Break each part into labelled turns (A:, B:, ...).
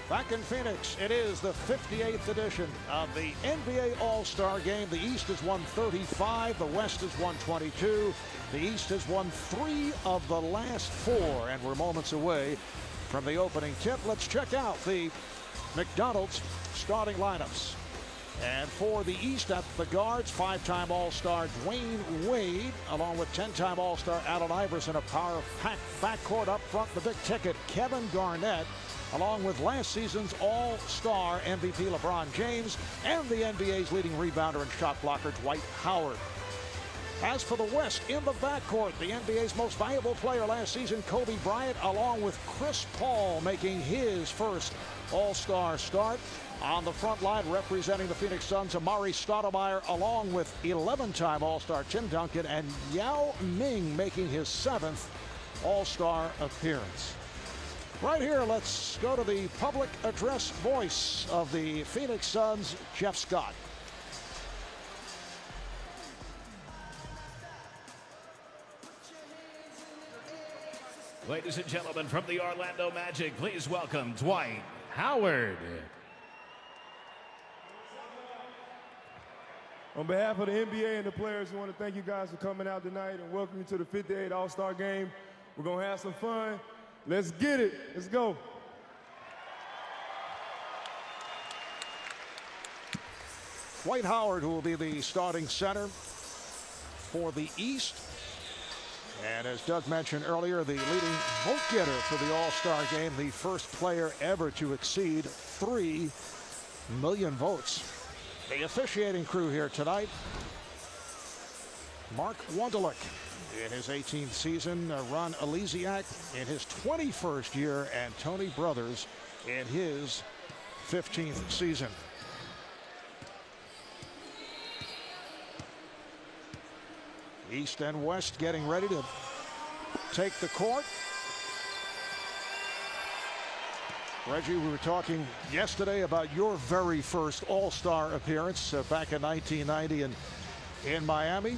A: Back in Phoenix, it is the 58th edition of the NBA All-Star Game. The East has won 35, the West has won 22. The East has won 3 of the last 4, and we're moments away from the opening tip. Let's check out the McDonald's starting lineups. And for the East at the guards, 5-time All-Star Dwyane Wade, along with 10-time All-Star Allen Iverson, a power-packed backcourt up front. The big ticket, Kevin Garnett, along with last season's All-Star MVP LeBron James and the NBA's leading rebounder and shot blocker Dwight Howard. As for the West, in the backcourt, the NBA's most valuable player last season, Kobe Bryant, along with Chris Paul, making his first All-Star start. On the front line, representing the Phoenix Suns, Amar'e Stoudemire, along with 11-time All-Star Tim Duncan, and Yao Ming making his 7th All-Star appearance. Right here, let's go to the public address voice of the Phoenix Suns, Jeff Scott.
B: Ladies and gentlemen, from the Orlando Magic, please welcome Dwight Howard.
C: On behalf of the NBA and the players, I want to thank you guys for coming out tonight and welcome you to the 58th All-Star Game. We're going to have some fun. Let's get it. Let's go.
A: Dwight Howard, who will be the starting center for the East. And as Doug mentioned earlier, the leading vote getter for the All-Star Game, the first player ever to exceed 3 million votes. The officiating crew here tonight, Mark Wonderlich in his 18th season, Ron Elysiak in his 21st year, and Tony Brothers in his 15th season. East and West getting ready to take the court. Reggie, we were talking yesterday about your very first All-Star appearance back in 1990 in Miami.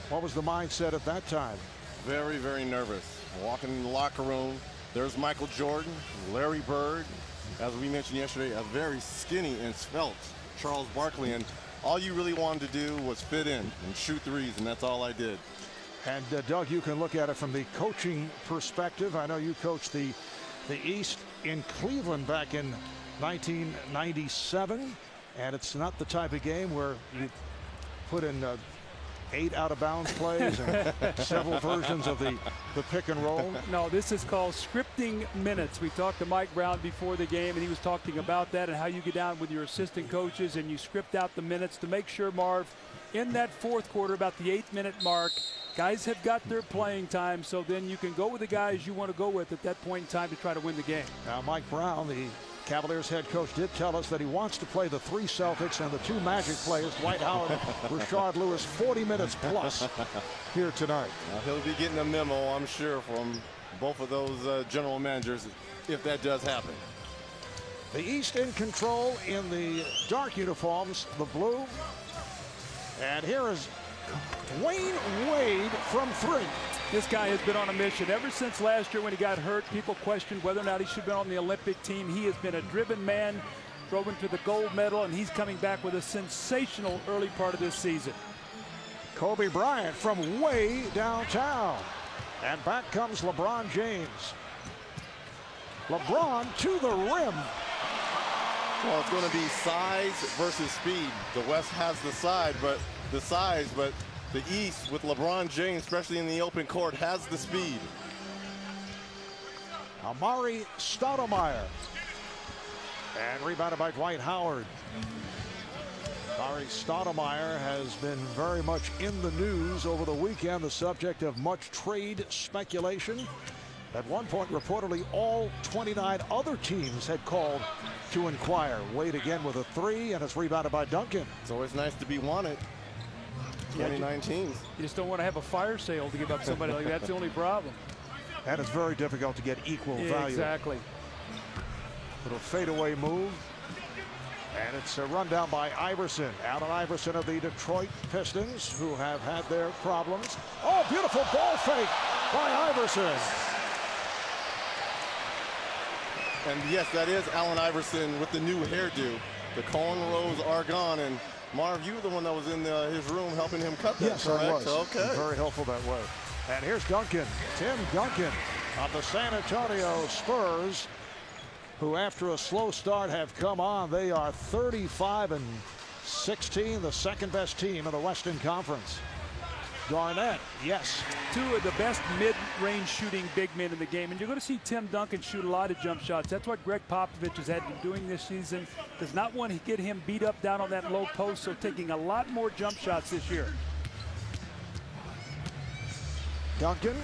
A: What was the mindset at that time?
D: Very, very nervous. Walking in the locker room, there's Michael Jordan, Larry Bird, as we mentioned yesterday, a very skinny and svelte Charles Barkley, and all you really wanted to do was fit in and shoot threes, and that's all I did.
A: And Doug, you can look at it from the coaching perspective. I know you coached the East in Cleveland back in 1997, and it's not the type of game where you put in 8 out-of-bounds plays and several versions of the pick and roll.
E: No, this is called scripting minutes. We talked to Mike Brown before the game, and he was talking about that and how you get down with your assistant coaches and you script out the minutes to make sure, Marv, in that fourth quarter, about the 8-minute mark, guys have got their playing time, so then you can go with the guys you want to go with at that point in time to try to win the game.
A: Now, Mike Brown, the Cavaliers head coach, did tell us that he wants to play the 3 Celtics and the 2 Magic players, Dwight Howard and Rashard Lewis, 40 minutes plus here tonight.
D: He'll be getting a memo, I'm sure, from both of those general managers if that does happen.
A: The East in control in the dark uniforms, the blue. And here is Dwyane Wade from 3.
E: This guy has been on a mission ever since last year when he got hurt. People questioned whether or not he should have been on the Olympic team. He has been a driven man, drove into the gold medal, and he's coming back with a sensational early part of this season.
A: Kobe Bryant from way downtown. And back comes LeBron James. LeBron to the rim.
D: Well, it's going to be size versus speed. The West has the size, but the East, with LeBron James, especially in the open court, has the speed.
A: Amar'e Stoudemire. And rebounded by Dwight Howard. Amar'e Stoudemire has been very much in the news over the weekend, the subject of much trade speculation. At one point, reportedly, all 29 other teams had called to inquire. Wade again with a 3, and it's rebounded by Duncan.
D: It's always nice to be wanted. 29 teams.
E: You just don't want to have a fire sale to give up somebody like that. That's the only problem.
A: And it's very difficult to get equal value.
E: Exactly.
A: Little fadeaway move. And it's a rundown by Iverson. Allen Iverson of the Detroit Pistons, who have had their problems. Oh, beautiful ball fake by Iverson.
D: And yes, that is Allen Iverson with the new hairdo. The cornrows are gone. And Marv, you were the one that was in his room helping him cut that,
A: yes,
D: correct?
A: I was.
D: Okay.
A: Very helpful that way. And here's Duncan, Tim Duncan of the San Antonio Spurs, who after a slow start have come on. They are 35-16, the second best team in the Western Conference. Garnett, yes.
E: Two of the best mid-range shooting big men in the game. And you're going to see Tim Duncan shoot a lot of jump shots. That's what Greg Popovich has had been doing this season. Does not want to get him beat up down on that low post, so taking a lot more jump shots this year.
A: Duncan,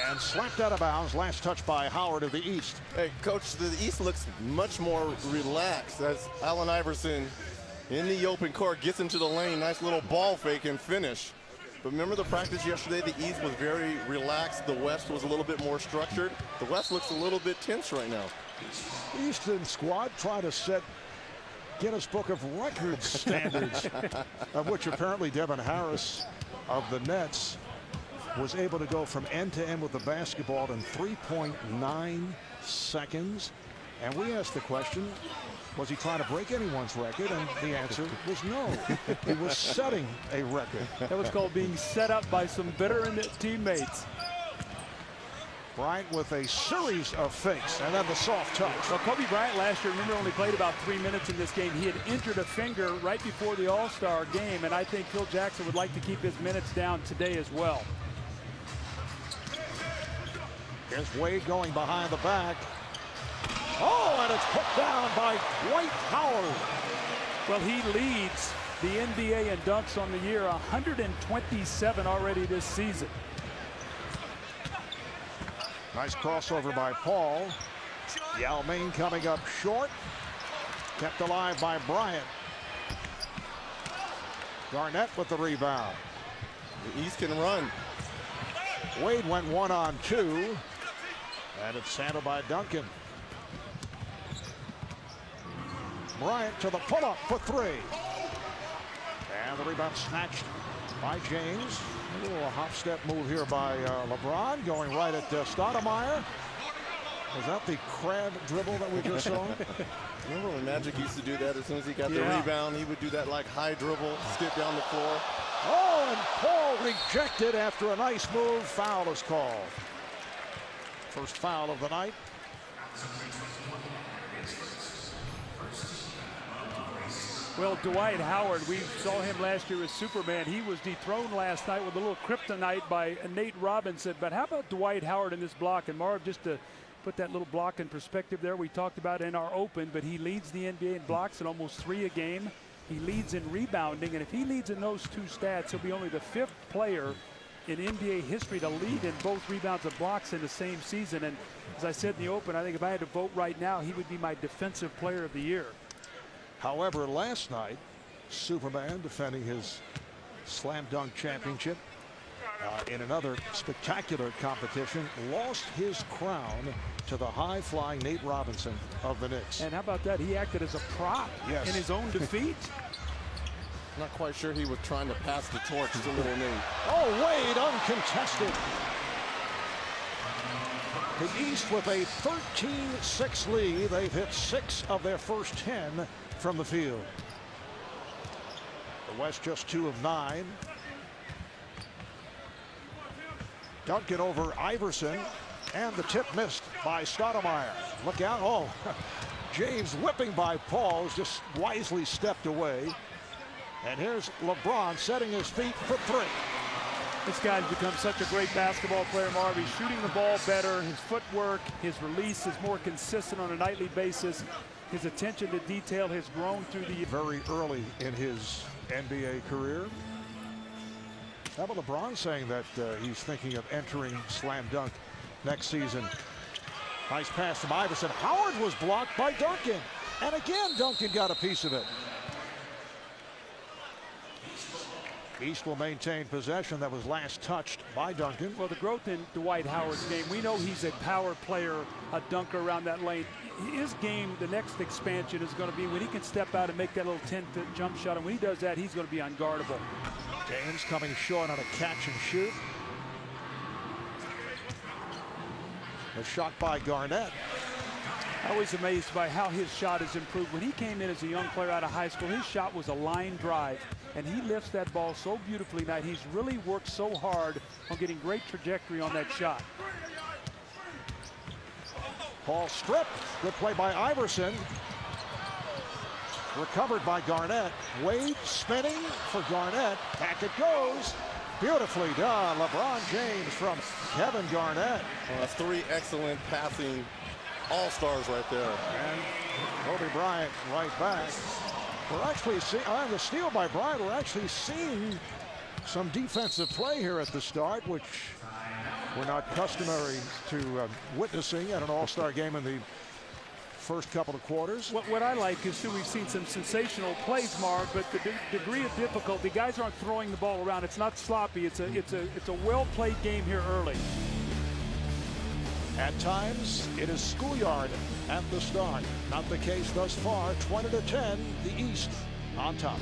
A: and slapped out of bounds. Last touch by Howard of the East.
D: Hey, Coach, the East looks much more relaxed as Allen Iverson in the open court gets into the lane. Nice little ball fake and finish. But remember the practice yesterday? The East was very relaxed. The West was a little bit more structured. The West looks a little bit tense right now.
A: The Eastern squad trying to set Guinness Book of Records standards, of which apparently Devin Harris of the Nets was able to go from end to end with the basketball in 3.9 seconds. And we asked the question, was he trying to break anyone's record? And the answer was no. He was setting a record.
E: That was called being set up by some veteran teammates.
A: Bryant with a series of fakes, and then the soft touch.
E: Well, Kobe Bryant last year, remember, only played about 3 minutes in this game. He had injured a finger right before the All-Star game, and I think Phil Jackson would like to keep his minutes down today as well.
A: Here's Wade going behind the back. Oh, and it's put down by Dwight Howard.
E: Well, he leads the NBA in dunks on the year, 127 already this season.
A: Nice crossover by Paul. Yao Ming coming up short. Kept alive by Bryant. Garnett with the rebound.
D: The East can run.
A: Wade went 1-on-2. And it's handled by Duncan. Bryant to the pull-up for three. And the rebound snatched by James. A little hop-step move here by LeBron, going right at Stoudemire. Was that the crab dribble that we just saw?
D: Remember when Magic used to do that? As soon as he got the rebound, he would do that like high dribble, skip down the floor.
A: Oh, and Paul rejected after a nice move. Foul is called. First foul of the night.
E: Well, Dwight Howard, we saw him last year as Superman. He was dethroned last night with a little kryptonite by Nate Robinson. But how about Dwight Howard in this block? And Marv, just to put that little block in perspective there, we talked about in our open, but he leads the NBA in blocks at almost 3 a game. He leads in rebounding, and if he leads in those two stats, he'll be only the 5th player in NBA history to lead in both rebounds and blocks in the same season. And as I said in the open, I think if I had to vote right now, he would be my defensive player of the year.
A: However, last night, Superman defending his slam dunk championship in another spectacular competition, lost his crown to the high-flying Nate Robinson of the Knicks.
E: And how about that? He acted as a prop in his own defeat.
D: Not quite sure he was trying to pass the torch to little Nate.
A: Oh, Wade uncontested. The East with a 13-6 lead. They've hit 6 of their first 10 from the field. The West just 2 of 9. Duncan over Iverson, and the tip missed by Stoudemire. Look out. Oh, James whipping by Paul, has just wisely stepped away. And here's LeBron setting his feet for 3.
E: This guy's become such a great basketball player, Marv. He's shooting the ball better. His footwork, his release is more consistent on a nightly basis. His attention to detail has grown through the year.
A: Very early in his NBA career. How about LeBron saying that he's thinking of entering slam dunk next season? Nice pass from Iverson. Howard was blocked by Duncan. And again, Duncan got a piece of it. East will maintain possession. That was last touched by Duncan.
E: Well, the growth in Dwight Howard's game, we know he's a power player, a dunker around that lane. His game, the next expansion is going to be when he can step out and make that little 10-foot jump shot. And when he does that, he's going to be unguardable.
A: James coming short on a catch and shoot. A shot by Garnett.
E: I was amazed by how his shot has improved. When he came in as a young player out of high school, his shot was a line drive, and he lifts that ball so beautifully tonight. He's really worked so hard on getting great trajectory on that shot.
A: Paul stripped. Good play by Iverson. Recovered by Garnett. Wade spinning for Garnett. Back it goes. Beautifully done. LeBron James from Kevin Garnett.
D: Well, that's 3 excellent passing all-stars right there.
A: And Kobe Bryant right back. We're actually seeing, the steal by Bryant, we're actually seeing some defensive play here at the start, which we're not customary to witnessing at an all-star game in the first couple of quarters.
E: What I like is, too, we've seen some sensational plays, Marv, but the degree of difficulty, guys aren't throwing the ball around. It's not sloppy. It's a well-played game here early.
A: At times, it is schoolyard at the start. Not the case thus far. 20-10, the East on top.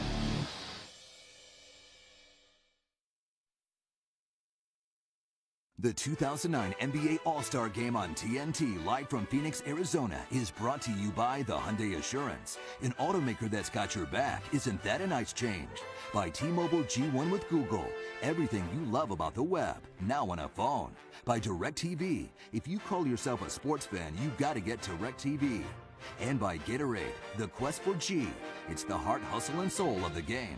F: The 2009 NBA All-Star Game on TNT, live from Phoenix, Arizona, is brought to you by the Hyundai Assurance. An automaker that's got your back. Isn't that a nice change? By T-Mobile G1 with Google. Everything you love about the web, now on a phone. By DirecTV. If you call yourself a sports fan, you gotta get DirecTV. And by Gatorade, the quest for G. It's the heart, hustle, and soul of the game.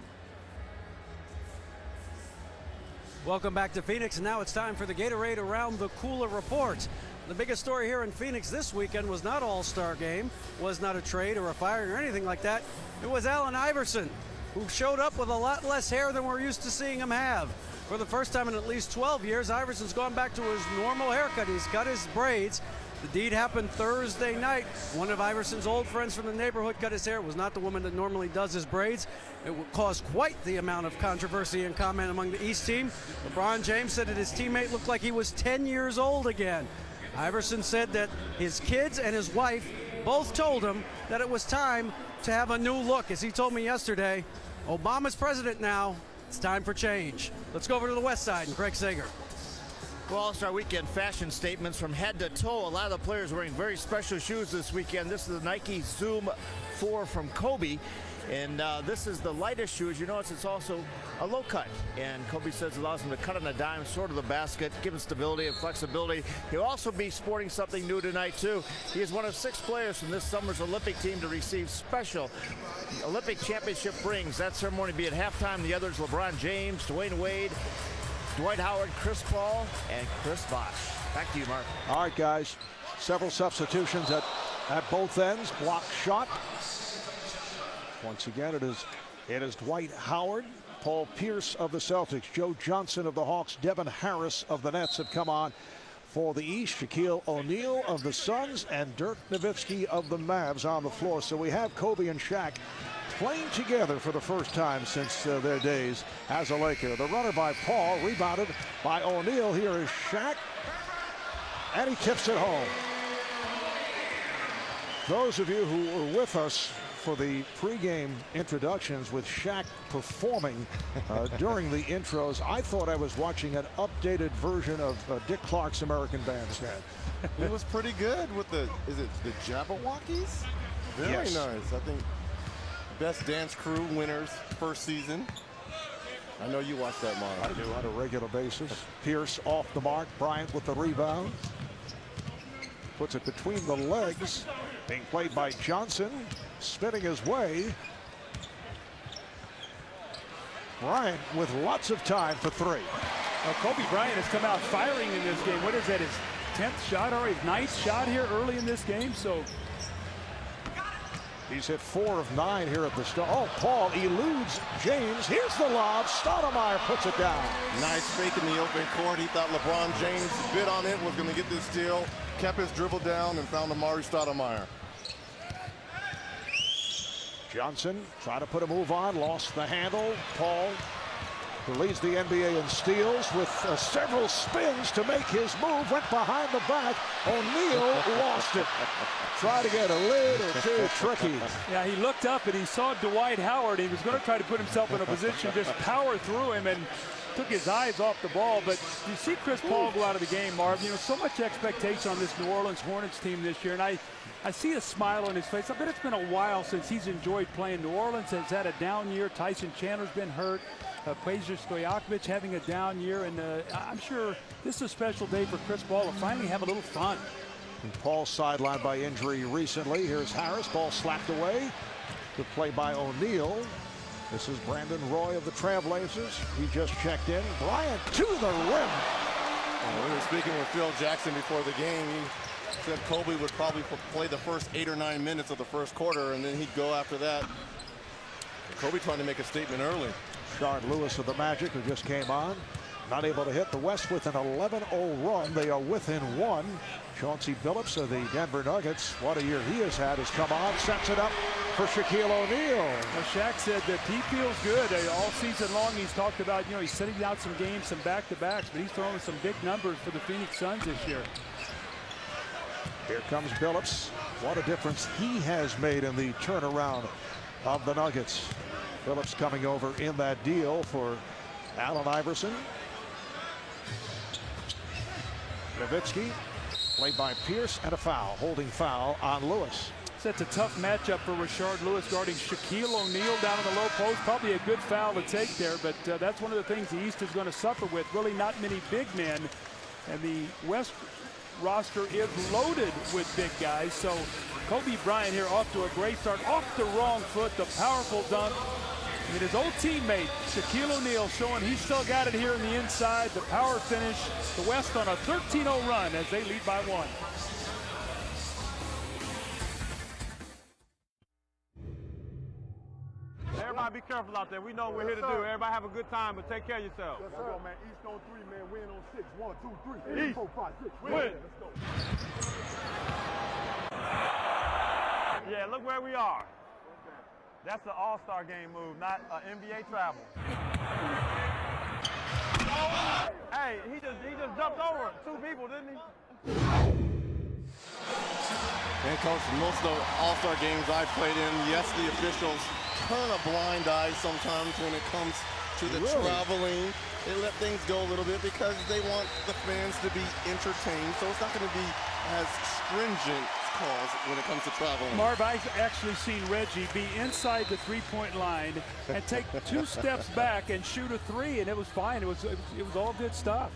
G: Welcome back to Phoenix, and now it's time for the Gatorade Around the Cooler Report. The biggest story here in Phoenix this weekend was not All-Star Game, was not a trade or a firing or anything like that. It was Allen Iverson, who showed up with a lot less hair than we're used to seeing him have. For the first time in at least 12 years, Iverson's gone back to his normal haircut. He's cut his braids. The deed happened Thursday night. One of Iverson's old friends from the neighborhood cut his hair. It was not the woman that normally does his braids. It caused quite the amount of controversy and comment among the East team. LeBron James said that his teammate looked like he was 10 years old again. Iverson said that his kids and his wife both told him that it was time to have a new look. As he told me yesterday, Obama's president now. It's time for change. Let's go over to the West Side and Craig Sager.
H: Well, All-Star Weekend fashion statements from head to toe. A lot of the players wearing very special shoes this weekend. This is the Nike Zoom 4 from Kobe. And this is the lightest shoe. As you notice, it's also a low cut. And Kobe says it allows him to cut on a dime, sort of the basket, give him stability and flexibility. He'll also be sporting something new tonight, too. He is one of 6 players from this summer's Olympic team to receive special Olympic championship rings. That ceremony will be at halftime. The others, LeBron James, Dwyane Wade, Dwight Howard, Chris Paul, and Chris Bosh. Back to you, Mark.
A: All right, guys. Several substitutions at both ends. Block shot. Once again, it is Dwight Howard, Paul Pierce of the Celtics, Joe Johnson of the Hawks, Devin Harris of the Nets have come on for the East. Shaquille O'Neal of the Suns and Dirk Nowitzki of the Mavs on the floor. So we have Kobe and Shaq playing together for the first time since their days as a Laker. The runner by Paul, rebounded by O'Neal. Here is Shaq, and he tips it home. Those of you who were with us for the pregame introductions with Shaq performing during the intros, I thought I was watching an updated version of Dick Clark's American Bandstand.
D: It was pretty good with the Jabberwockies? Very
A: Yes.
D: nice. I think best dance crew winners first season. I know you watch that, Mark.
A: I do on a regular basis. Pierce off the mark. Bryant with the rebound. Puts it between the legs. Being played by Johnson. Spinning his way. Bryant with lots of time for 3.
E: Kobe Bryant has come out firing in this game. What is that, his 10th shot or his 9th shot here early in this game? So
A: he's hit 4 of 9 here at the start. Oh, Paul eludes James. Here's the lob. Stoudemire puts it down.
D: Nice fake in the open court. He thought LeBron James bit on it, was going to get this steal. Kept his dribble down and found Amar'e Stoudemire.
A: Johnson trying to put a move on, lost the handle. Paul, who leads the NBA in steals with several spins to make his move, went behind the back. O'Neal lost it. Tried to get a little too tricky.
E: yeah, he looked up and he saw Dwight Howard. He was going to try to put himself in a position, just power through him, and took his eyes off the ball. But you see Chris Paul go out of the game, Marv. You know, so much expectation on this New Orleans Hornets team this year, and I see a smile on his face. I bet it's been a while since he's enjoyed playing. New Orleans has had a down year. Tyson Chandler's been hurt. Peja Stojakovic having a down year, and I'm sure this is a special day for Chris Paul to finally have a little fun.
A: And Paul sidelined by injury recently. Here's Harris, ball slapped away. Good play by O'Neal. This is Brandon Roy of the Trailblazers. He just checked in. Bryant to the rim.
D: We were speaking with Phil Jackson before the game. He said Kobe would probably play the first 8 or 9 minutes of the first quarter, and then he'd go after that. Kobe trying to make a statement early.
A: Rashard Lewis of the Magic, who just came on, not able to hit. The West with an 11-0 run. They are within 1. Chauncey Billups of the Denver Nuggets, what a year he has had, has come on, sets it up for Shaquille O'Neal.
E: Well, Shaq said that he feels good all season long. He's talked about, you know, he's sitting out some games, some back-to-backs, but he's throwing some big numbers for the Phoenix Suns this year.
A: Here comes Billups. What a difference he has made in the turnaround of the Nuggets. Billups coming over in that deal for Allen Iverson. Nowitzki, played by Pierce, and a foul, holding foul on Lewis.
E: That's a tough matchup for Rashard Lewis guarding Shaquille O'Neal down in the low post. Probably a good foul to take there, but that's one of the things the East is going to suffer with. Really not many big men, and the West roster is loaded with big guys. So Kobe Bryant here off to a great start, off the wrong foot, the powerful dunk. And his old teammate Shaquille O'Neal showing he's still got it here in the inside. The power finish. The West on a 13-0 run as they lead by 1.
C: Everybody be careful out there. We know what we're here to do. Everybody have a good time, but take care of yourself. Let's go, man. East on 3, man. Win on 6. 1, 2, 3. East. 4, 5, 6. Win. Let's go. Yeah, look where we are. That's the All-Star game move, not NBA travel. Hey, he just jumped over 2 people, didn't he?
D: And Coach, most of the All-Star games I played in, yes, the officials turn a blind eye sometimes when it comes to the traveling. They let things go a little bit because they want the fans to be entertained. So it's not going to be as stringent calls when it comes to traveling.
E: Marv, I've actually seen Reggie be inside the three-point line and take 2 steps back and shoot a 3, and it was fine. It was all good stuff.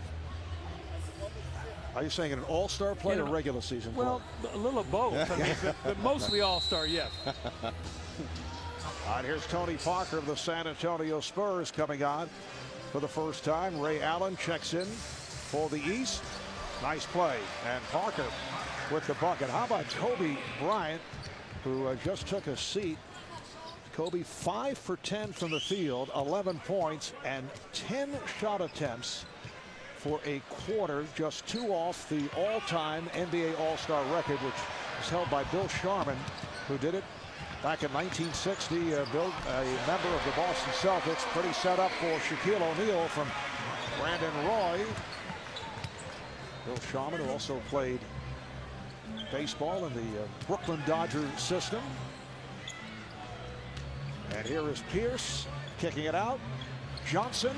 A: Are you saying an all-star play or regular season play?
E: Well, a little of both. I mean, but mostly all-star, yes.
A: All right, here's Tony Parker of the San Antonio Spurs coming on for the first time. Ray Allen checks in for the East. Nice play. And Parker with the bucket. How about Kobe Bryant, who just took a seat? Kobe 5 for 10 from the field, 11 points, and 10 shot attempts for a quarter, just 2 off the all-time NBA All-Star record, which is held by Bill Sharman, who did it back in 1960. Bill, a member of the Boston Celtics, pretty set up for Shaquille O'Neal from Brandon Roy. Bill Sharman, who also played baseball in the Brooklyn Dodger system. And here is Pierce kicking it out. Johnson.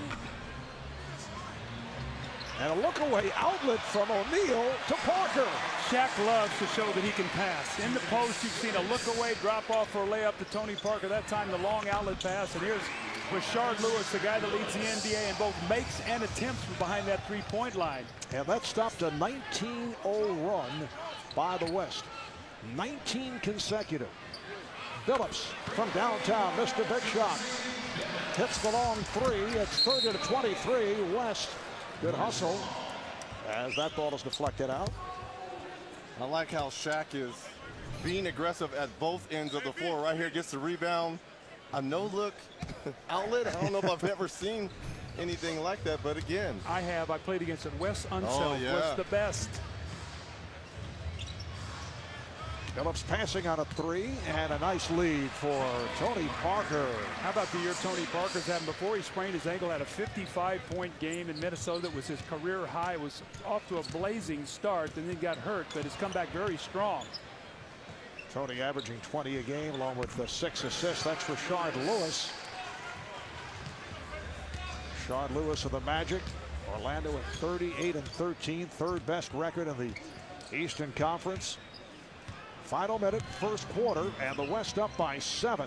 A: And a look-away outlet from O'Neal to Parker.
E: Shaq loves to show that he can pass. In the post, you've seen a look-away drop-off for a layup to Tony Parker. That time, the long outlet pass. And here's Rashard Lewis, the guy that leads the NBA in both makes and attempts from behind that three-point line.
A: And that stopped a 19-0 run by the West. 19 consecutive. Billups from downtown, missed a big shot. Hits the long 3. It's 30-23. West. Good hustle as that ball is deflected out.
D: I like how Shaq is being aggressive at both ends of the floor. Right here, gets the rebound. A no-look outlet. I don't know if I've ever seen anything like that, but again.
E: I have. I played against it. Wes Unseld was the best.
A: Billups passing on a 3, and a nice lead for Tony Parker.
E: How about the year Tony Parker's having? Before he sprained his ankle, had a 55-point game in Minnesota. That was his career high. Was off to a blazing start, and then got hurt, but has come back very strong.
A: Tony averaging 20 a game, along with the 6 assists. That's Rashard Lewis. Sean Lewis of the Magic. Orlando at 38-13, third best record in the Eastern Conference. Final minute, first quarter, and the West up by 7.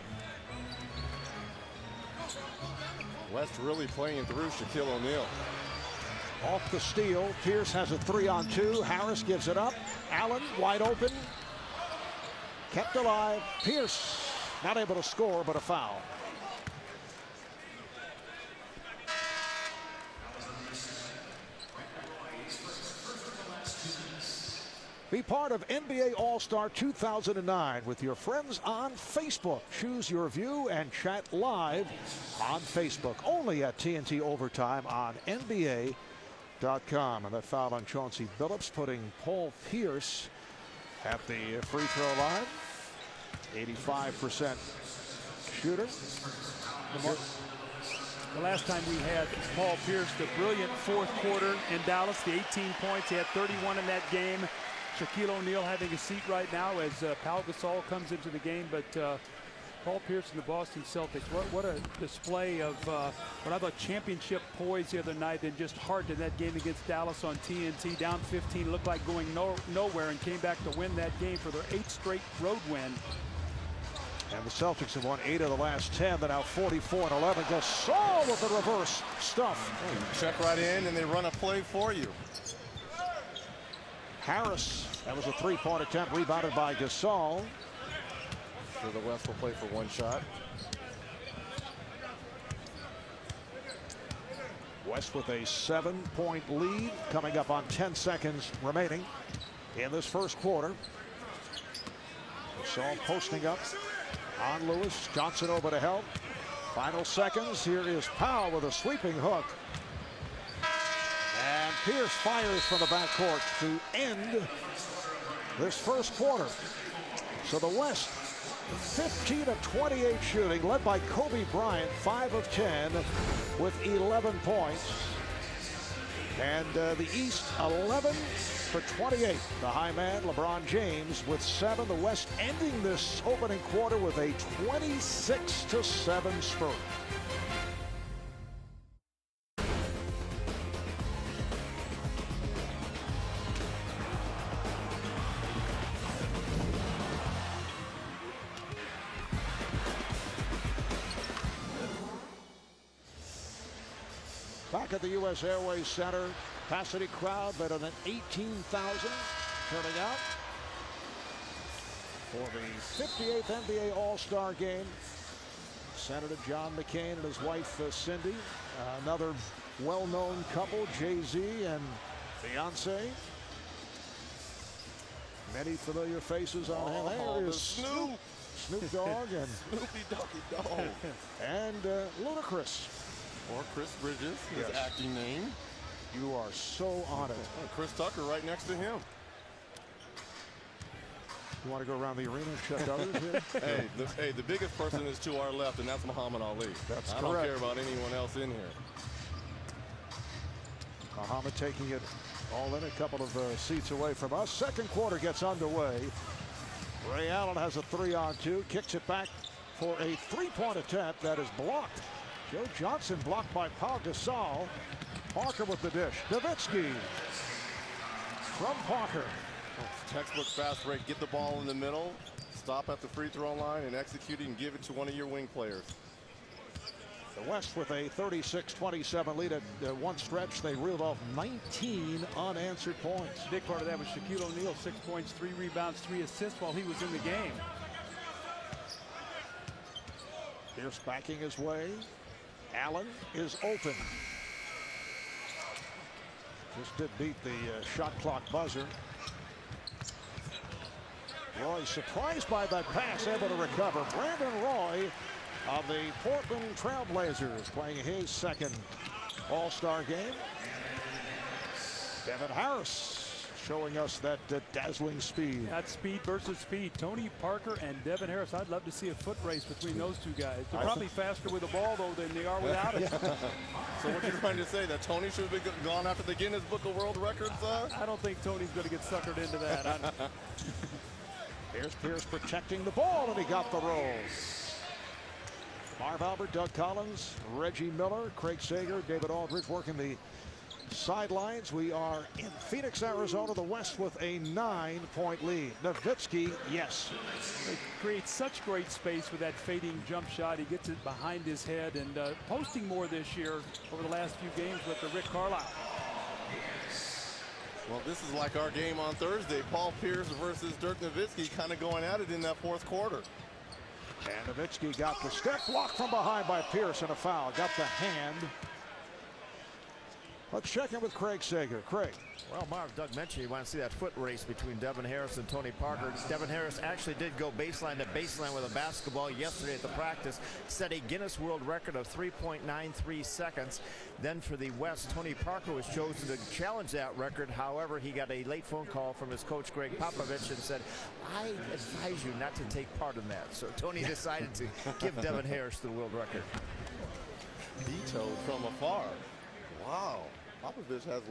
D: West really playing through Shaquille O'Neal.
A: Off the steal, Pierce has a 3-on-2. Harris gives it up. Allen wide open. Kept alive. Pierce not able to score, but a foul. Be part of NBA All-Star 2009 with your friends on Facebook. Choose your view and chat live on Facebook. Only at TNT Overtime on NBA.com. And that foul on Chauncey Billups, putting Paul Pierce at the free throw line. 85% shooter.
E: The last time we had Paul Pierce, the brilliant fourth quarter in Dallas, the 18 points. He had 31 in that game. Shaquille O'Neal having a seat right now as Pau Gasol comes into the game, but Paul Pierce and the Boston Celtics, what a display of what I thought championship poise the other night, and just heart in that game against Dallas on TNT. Down 15, looked like going nowhere, and came back to win that game for their 8th straight road win.
A: And the Celtics have won 8 of the last 10. They're now 44-11. Gasol with the reverse stuff.
D: Oh, you check right in, and they run a play for you.
A: Harris, that was a three-point attempt, rebounded by Gasol.
D: Sure, the West will play for one shot.
A: West with a 7-point lead, coming up on 10 seconds remaining in this first quarter. Gasol posting up on Lewis. Johnson over to help. Final seconds. Here is Powell with a sweeping hook. And Pierce fires from the backcourt to end this first quarter. So the West 15 of 28 shooting, led by Kobe Bryant, 5 of 10 with 11 points. And the East 11 for 28. The high man, LeBron James, with 7. The West ending this opening quarter with a 26-7 spurt. Back at the U.S. Airways Center, capacity crowd better than 18,000 turning out for the 58th NBA All-Star Game. Senator John McCain and his wife Cindy, another well-known couple, Jay-Z and Beyonce. Many familiar faces on hand. There is Snoop Dogg and
D: Snoopy Doggy Dog.
A: And Ludacris.
D: Or Chris Bridges, his acting name.
A: You are so on it.
D: Oh, Chris Tucker right next to him.
A: You want to go around the arena and check others here?
D: Hey, the biggest person is to our left, and that's Muhammad Ali.
A: That's
D: correct. I don't care about anyone else in here.
A: Muhammad taking it all in, a couple of seats away from us. Second quarter gets underway. Ray Allen has a 3-on-2, kicks it back for a 3-point attempt that is blocked. Joe Johnson blocked by Pau Gasol. Parker with the dish. Nowitzki from Parker.
D: Textbook fast break. Get the ball in the middle. Stop at the free throw line and execute it and give it to one of your wing players.
A: The West with a 36-27 lead at one stretch. They reeled off 19 unanswered points.
E: Big part of that was Shaquille O'Neal, 6 points, 3 rebounds, 3 assists while he was in the game.
A: Pierce backing his way. Allen is open. Just did beat the shot clock buzzer. Roy surprised by that pass, able to recover. Brandon Roy of the Portland Trailblazers playing his second All-Star game. Devin Harris showing us that dazzling speed.
E: That's speed versus speed. Tony Parker and Devin Harris. I'd love to see a foot race between those two guys. They're probably faster with the ball, though, than they are without it.
D: So what you're trying to say, that Tony should have been gone after the Guinness Book of World Records?
E: I don't think Tony's going to get suckered into that.
A: Here's Pierce protecting the ball, and he got the roll. Marv Albert, Doug Collins, Reggie Miller, Craig Sager, David Aldridge working the sidelines. We are in Phoenix, Arizona, the West with a 9-point lead. Nowitzki, yes.
E: It creates such great space with that fading jump shot. He gets it behind his head and posting more this year over the last few games with the Rick Carlisle.
D: Well, this is like our game on Thursday. Paul Pierce versus Dirk Nowitzki kind of going at it in that fourth quarter.
A: And Nowitzki got the step block from behind by Pierce and a foul. Got the hand. Let's check in with Craig Sager. Craig.
H: Well, Marv, Doug mentioned you want to see that foot race between Devin Harris and Tony Parker. Devin Harris actually did go baseline to baseline with a basketball yesterday at the practice. Set a Guinness World Record of 3.93 seconds. Then for the West, Tony Parker was chosen to challenge that record. However, he got a late phone call from his coach, Greg Popovich, and said, I advise you not to take part in that. So Tony decided to give Devin Harris the world record.
D: Vetoed from afar. Wow. Popovich has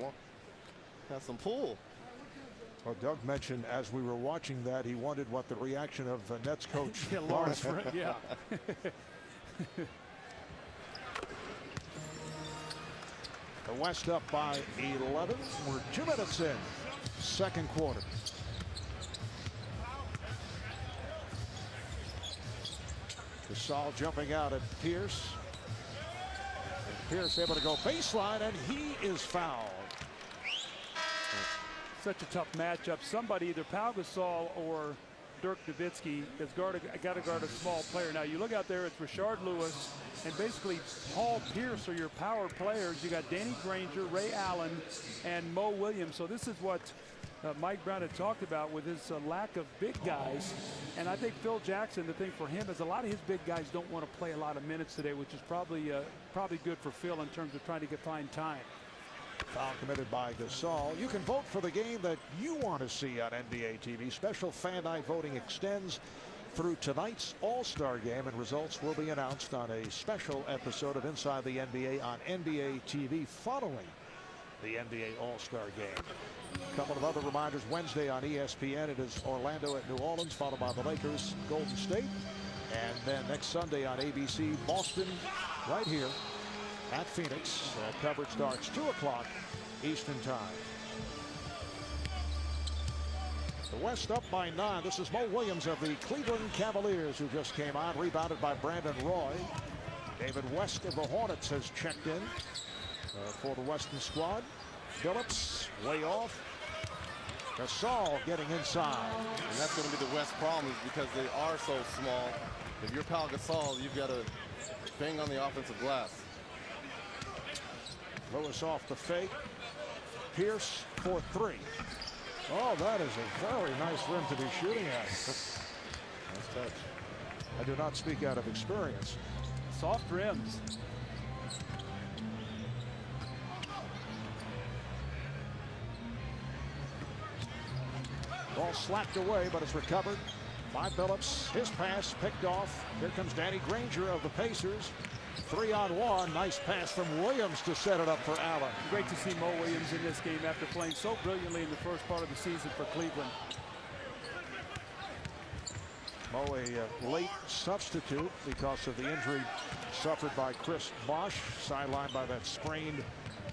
D: some pull.
A: Well, Doug mentioned as we were watching that he wondered what the reaction of Nets coach
E: Lawrence. Yeah.
A: The West up by 11. We're 2 minutes in. Second quarter. Gasol jumping out at Pierce. Pierce able to go baseline, and he is fouled.
E: Such a tough matchup. Somebody, either Pau Gasol or Dirk Nowitzki, has got to guard a small player. Now you look out there, it's Rashard Lewis and basically Paul Pierce are your power players. You got Danny Granger, Ray Allen, and Mo Williams. So this is what Mike Brown had talked about with his lack of big guys. And I think Phil Jackson, the thing for him is a lot of his big guys don't want to play a lot of minutes today, which is probably good for Phil in terms of trying to find time.
A: Foul committed by Gasol. You can vote for the game that you want to see on NBA TV. Special fan night voting extends through tonight's All-Star game, and results will be announced on a special episode of Inside the NBA on NBA TV following the NBA All-Star game. A couple of other reminders. Wednesday on ESPN, it is Orlando at New Orleans, followed by the Lakers, Golden State. And then next Sunday on ABC, Boston, right here at Phoenix. Coverage starts 2 o'clock Eastern time. The West up by 9. This is Mo Williams of the Cleveland Cavaliers, who just came on, rebounded by Brandon Roy. David West of the Hornets has checked in for the Western squad. Phillips way off. Gasol getting inside.
D: And that's going to be the West problem, is because they are so small. If you're Pau Gasol, you've got to bang on the offensive glass.
A: Lewis off the fake. Pierce for 3. Oh, that is a very nice rim to be shooting at. Nice touch. I do not speak out of experience.
E: Soft rims.
A: Ball slapped away, but it's recovered by Phillips. His pass picked off. Here comes Danny Granger of the Pacers. 3-on-1. Nice pass from Williams to set it up for Allen.
E: Great to see Mo Williams in this game after playing so brilliantly in the first part of the season for Cleveland.
A: Mo, a late substitute because of the injury suffered by Chris Bosh, sidelined by that sprained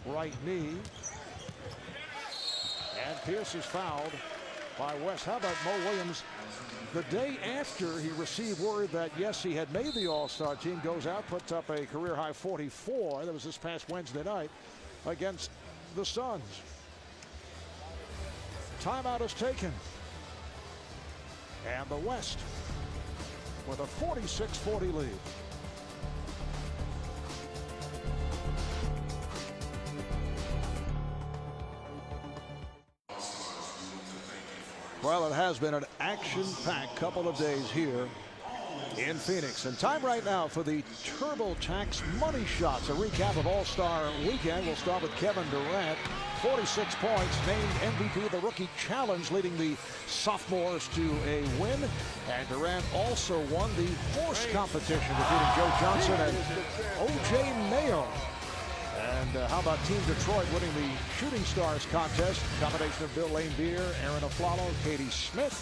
A: right knee. And Pierce is fouled by West. How about Mo Williams? The day after he received word that, yes, he had made the All-Star team, goes out, puts up a career-high 44. That was this past Wednesday night against the Suns. Timeout is taken. And the West with a 46-40 lead. Well, it has been an action-packed couple of days here in Phoenix. And time right now for the TurboTax Money Shots. A recap of All-Star Weekend. We'll start with Kevin Durant. 46 points, named MVP of the Rookie Challenge, leading the sophomores to a win. And Durant also won the horse competition, defeating Joe Johnson and O.J. Mayo. And how about Team Detroit winning the Shooting Stars contest? Combination of Bill Laimbeer, Aaron Aflalo, Katie Smith.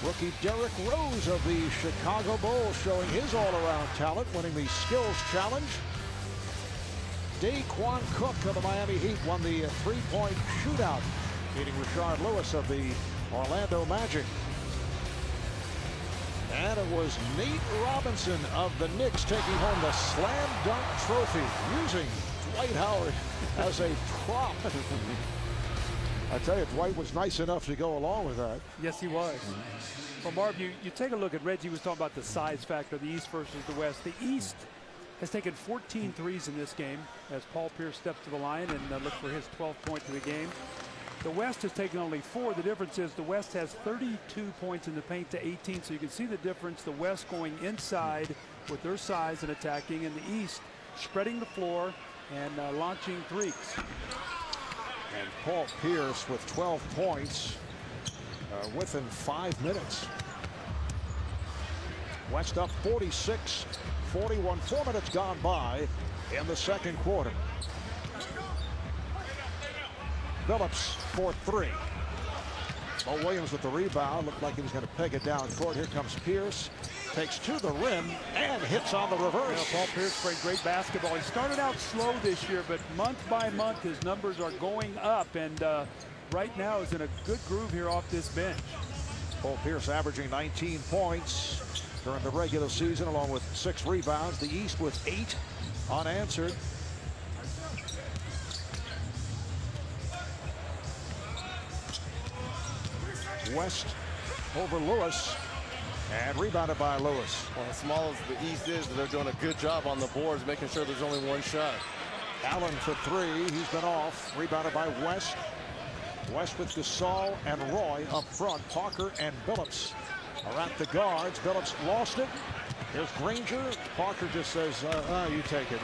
A: Rookie Derrick Rose of the Chicago Bulls showing his all-around talent, winning the skills challenge. Daquan Cook of the Miami Heat won the three-point shootout, beating Rashard Lewis of the Orlando Magic. And it was Nate Robinson of the Knicks taking home the slam dunk trophy, using Dwight Howard as a prop. I tell you, Dwight was nice enough to go along with that.
E: Yes, he was. Well, Marv, you take a look at Reggie was talking about the size factor, the East versus the West. The East has taken 14 threes in this game as Paul Pierce steps to the line and look for his 12th point of the game. The West has taken only 4. The difference is the West has 32 points in the paint to 18, so you can see the difference. The West going inside with their size and attacking, and the East spreading the floor and launching threes.
A: And Paul Pierce with 12 points within 5 minutes. West up 46-41. 4 minutes gone by in the second quarter. Phillips for 3. Mo Williams with the rebound. Looked like he was going to peg it down court. Here comes Pierce. Takes to the rim and hits on the reverse.
E: Paul Pierce played great basketball. He started out slow this year, but month by month his numbers are going up, and right now is in a good groove here off this bench.
A: Paul Pierce averaging 19 points during the regular season, along with 6 rebounds. The East with 8 unanswered. West over Lewis, and rebounded by Lewis.
D: Well, as small as the East is, they're doing a good job on the boards, making sure there's only one shot.
A: Allen for 3. He's been off. Rebounded by West. West with Gasol and Roy up front. Parker and Billups are at the guards. Billups lost it. Here's Granger. Parker just says, you take it.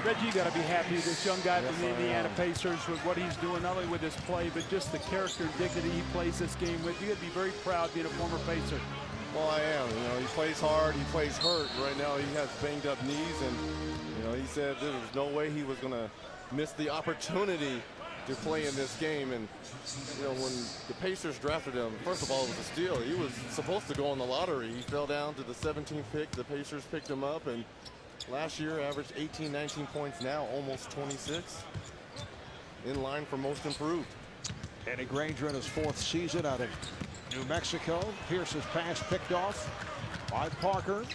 E: Reggie, you got to be happy with this young guy from the Indiana Pacers with what he's doing, not only with his play, but just the character and dignity he plays this game with. You got to be very proud being a former Pacer.
D: Well, I am. You know, he plays hard. He plays hurt. Right now, he has banged up knees, and you know, he said there was no way he was going to miss the opportunity to play in this game. And you know, when the Pacers drafted him, first of all, it was a steal. He was supposed to go in the lottery. He fell down to the 17th pick. The Pacers picked him up, and last year averaged 18, 19 points. Now almost 26. In line for most improved.
A: Danny Granger in his 4th season out of New Mexico. Pierce's pass picked off by Parker.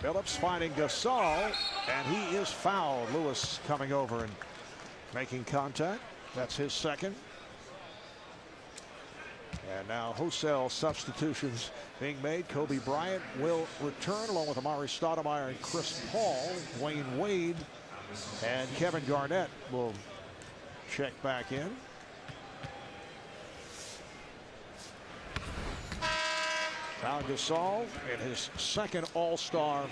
A: Phillips finding Gasol, and he is fouled. Lewis coming over and making contact. That's his 2nd. And now wholesale substitutions being made. Kobe Bryant will return along with Amar'e Stoudemire and Chris Paul. Dwyane Wade and Kevin Garnett will check back in. Pau Gasol in his 2nd All-Star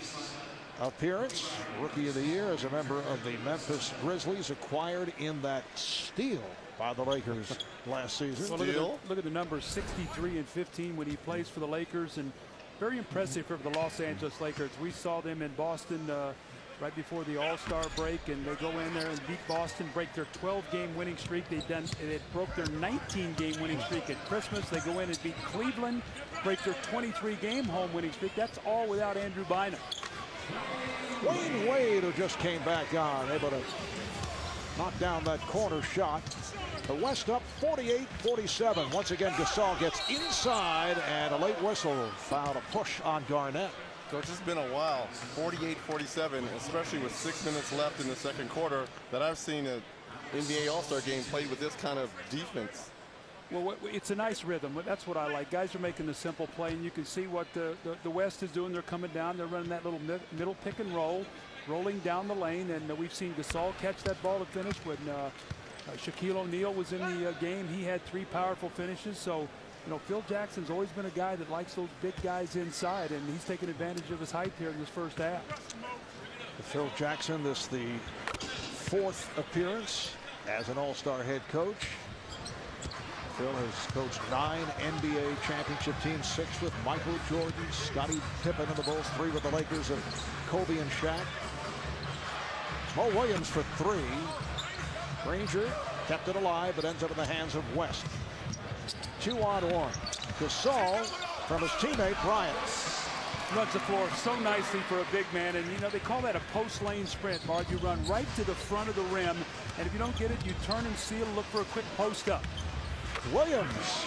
A: appearance. Rookie of the Year as a member of the Memphis Grizzlies, acquired in that steal by the Lakers last season.
E: Well, look at the numbers, 63 and 15 when he plays for the Lakers, and very impressive for the Los Angeles Lakers. We saw them in Boston right before the All-Star break, and they go in there and beat Boston, break their 12-game winning streak. They broke their 19-game winning streak at Christmas. They go in and beat Cleveland, break their 23-game home winning streak. That's all without Andrew Bynum.
A: Dwyane Wade, who just came back on, able to knock down that corner shot. The West up 48-47. Once again, Gasol gets inside, and a late whistle fouled a push on Garnett.
D: Coach, it's been a while, 48-47, especially with 6 minutes left in the second quarter, that I've seen an NBA All-Star game played with this kind of defense.
E: Well, it's a nice rhythm. That's what I like. Guys are making the simple play, and you can see what the West is doing. They're coming down. They're running that little middle pick and roll, rolling down the lane, and we've seen Gasol catch that ball to finish. When Shaquille O'Neal was in the game, he had 3 powerful finishes. So, you know, Phil Jackson's always been a guy that likes those big guys inside, and he's taking advantage of his height here in this first half.
A: Phil Jackson, this the 4th appearance as an All-Star head coach. Phil has coached 9 NBA championship teams, 6 with Michael Jordan, Scottie Pippen and the Bulls, 3 with the Lakers of Kobe and Shaq. Mo Williams for 3. Granger kept it alive, but ends up in the hands of West. 2-on-1. Gasol from his teammate Bryant.
E: Runs the floor so nicely for a big man, and you know they call that a post lane sprint, Marv. You run right to the front of the rim, and if you don't get it, you turn and seal and look for a quick post up.
A: Williams.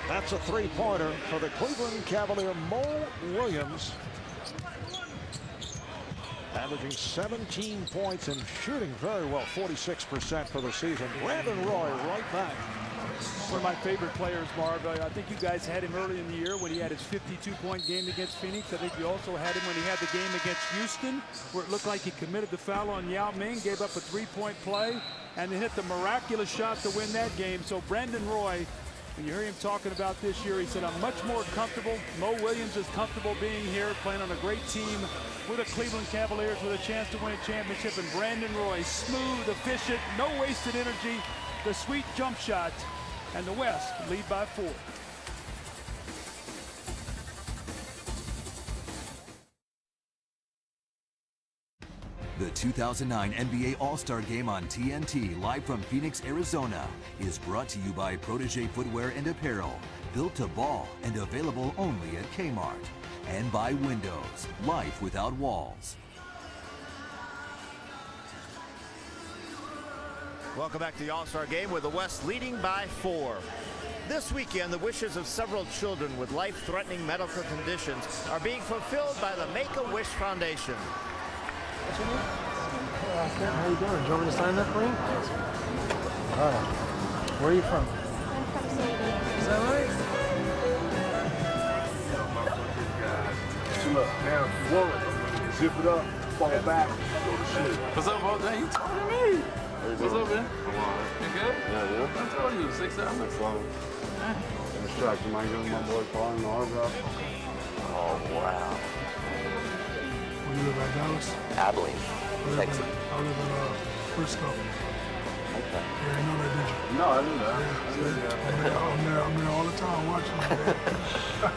A: That's a three-pointer for the Cleveland Cavalier. Mo Williams averaging 17 points and shooting very well, 46% for the season. Brandon Roy right back.
E: One of my favorite players, Marv. I think you guys had him early in the year when he had his 52-point game against Phoenix. I think you also had him when he had the game against Houston, where it looked like he committed the foul on Yao Ming, gave up a three-point play, and then hit the miraculous shot to win that game. So Brandon Roy, when you hear him talking about this year, he said, I'm much more comfortable. Mo Williams is comfortable being here, playing on a great team with the Cleveland Cavaliers with a chance to win a championship. And Brandon Roy, smooth, efficient, no wasted energy, the sweet jump shot. And the West lead by 4.
F: The 2009 NBA All-Star Game on TNT, live from Phoenix, Arizona, is brought to you by Protégé Footwear and Apparel, built to ball and available only at Kmart. And by Windows, life without walls.
H: Welcome back to the All-Star Game, with the West leading by 4. This weekend, the wishes of several children with life-threatening medical conditions are being fulfilled by the Make-A-Wish Foundation.
I: What's your name? How you doing? Do you want me to sign that for you? All right. Where are you from?
J: I'm from Serbia.
I: Is that right? Look, now if you want it, zip it up, fall back, go to sleep. What's up, bro? Dang, you talking to me? What's up, man? You good? Yeah. I told you, 6 hours. Next level. Distraction, might give my boy calling the arm up.
K: Oh, wow.
I: Where you live at, Dallas?
K: Abilene, Texas.
I: I live in Frisco.
K: Okay.
I: Yeah, you know that, did you?
K: No, I didn't know.
I: Yeah, I'm there all the time watching you.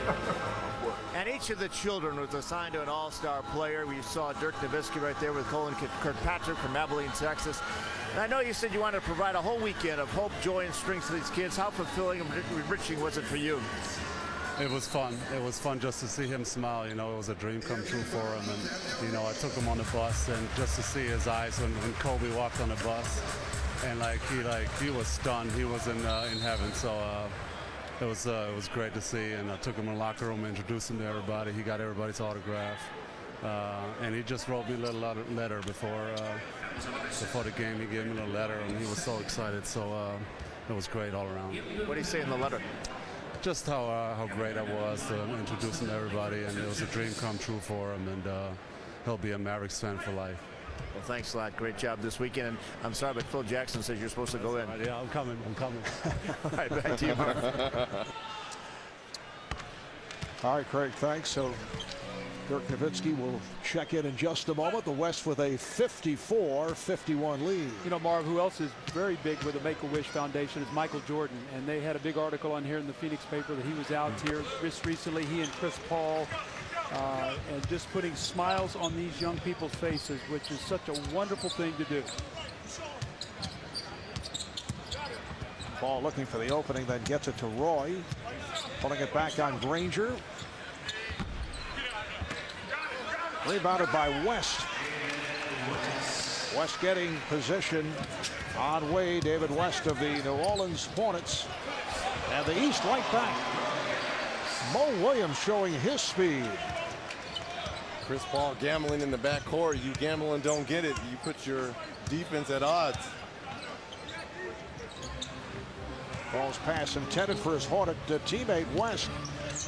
H: And each of the children was assigned to an all-star player. We saw Dirk Nowitzki right there with Colin Kirkpatrick from Abilene, Texas. And I know you said you wanted to provide a whole weekend of hope, joy, and strength to these kids. How fulfilling and enriching was it for you?
L: It was fun. It was fun just to see him smile. You know, it was a dream come true for him. And, you know, I took him on the bus, and just to see his eyes when Kobe walked on the bus. And, he was stunned. He was in heaven. So, it was great to see, and I took him in the locker room, introduced him to everybody. He got everybody's autograph, and he just wrote me a little letter before the game. He gave me a little letter, and he was so excited. So it was great all around.
H: What do you say in the letter?
L: Just how great I was to introduce him to everybody, and it was a dream come true for him, and he'll be a Mavericks fan for life.
H: Well, thanks a lot. Great job this weekend. And I'm sorry, but Phil Jackson says you're supposed to go in.
L: Right, yeah, I'm coming.
H: All right, back to you, Mark.
A: All right, Craig, thanks. So Dirk Nowitzki will check in just a moment. The West with a 54-51 lead.
E: You know, Marv, who else is very big with the Make-A-Wish Foundation is Michael Jordan. And they had a big article on here in the Phoenix paper that he was out here just recently, he and Chris Paul, and just putting smiles on these young people's faces, which is such a wonderful thing to do.
A: Paul looking for the opening, then gets it to Roy. Pulling it back on Granger. Rebounded by West. West getting position on Wade. David West of the New Orleans Hornets. And the East right back. Mo Williams showing his speed.
D: Chris Paul gambling in the backcourt. You gamble and don't get it. You put your defense at odds.
A: Paul's pass intended for his Hornet teammate West.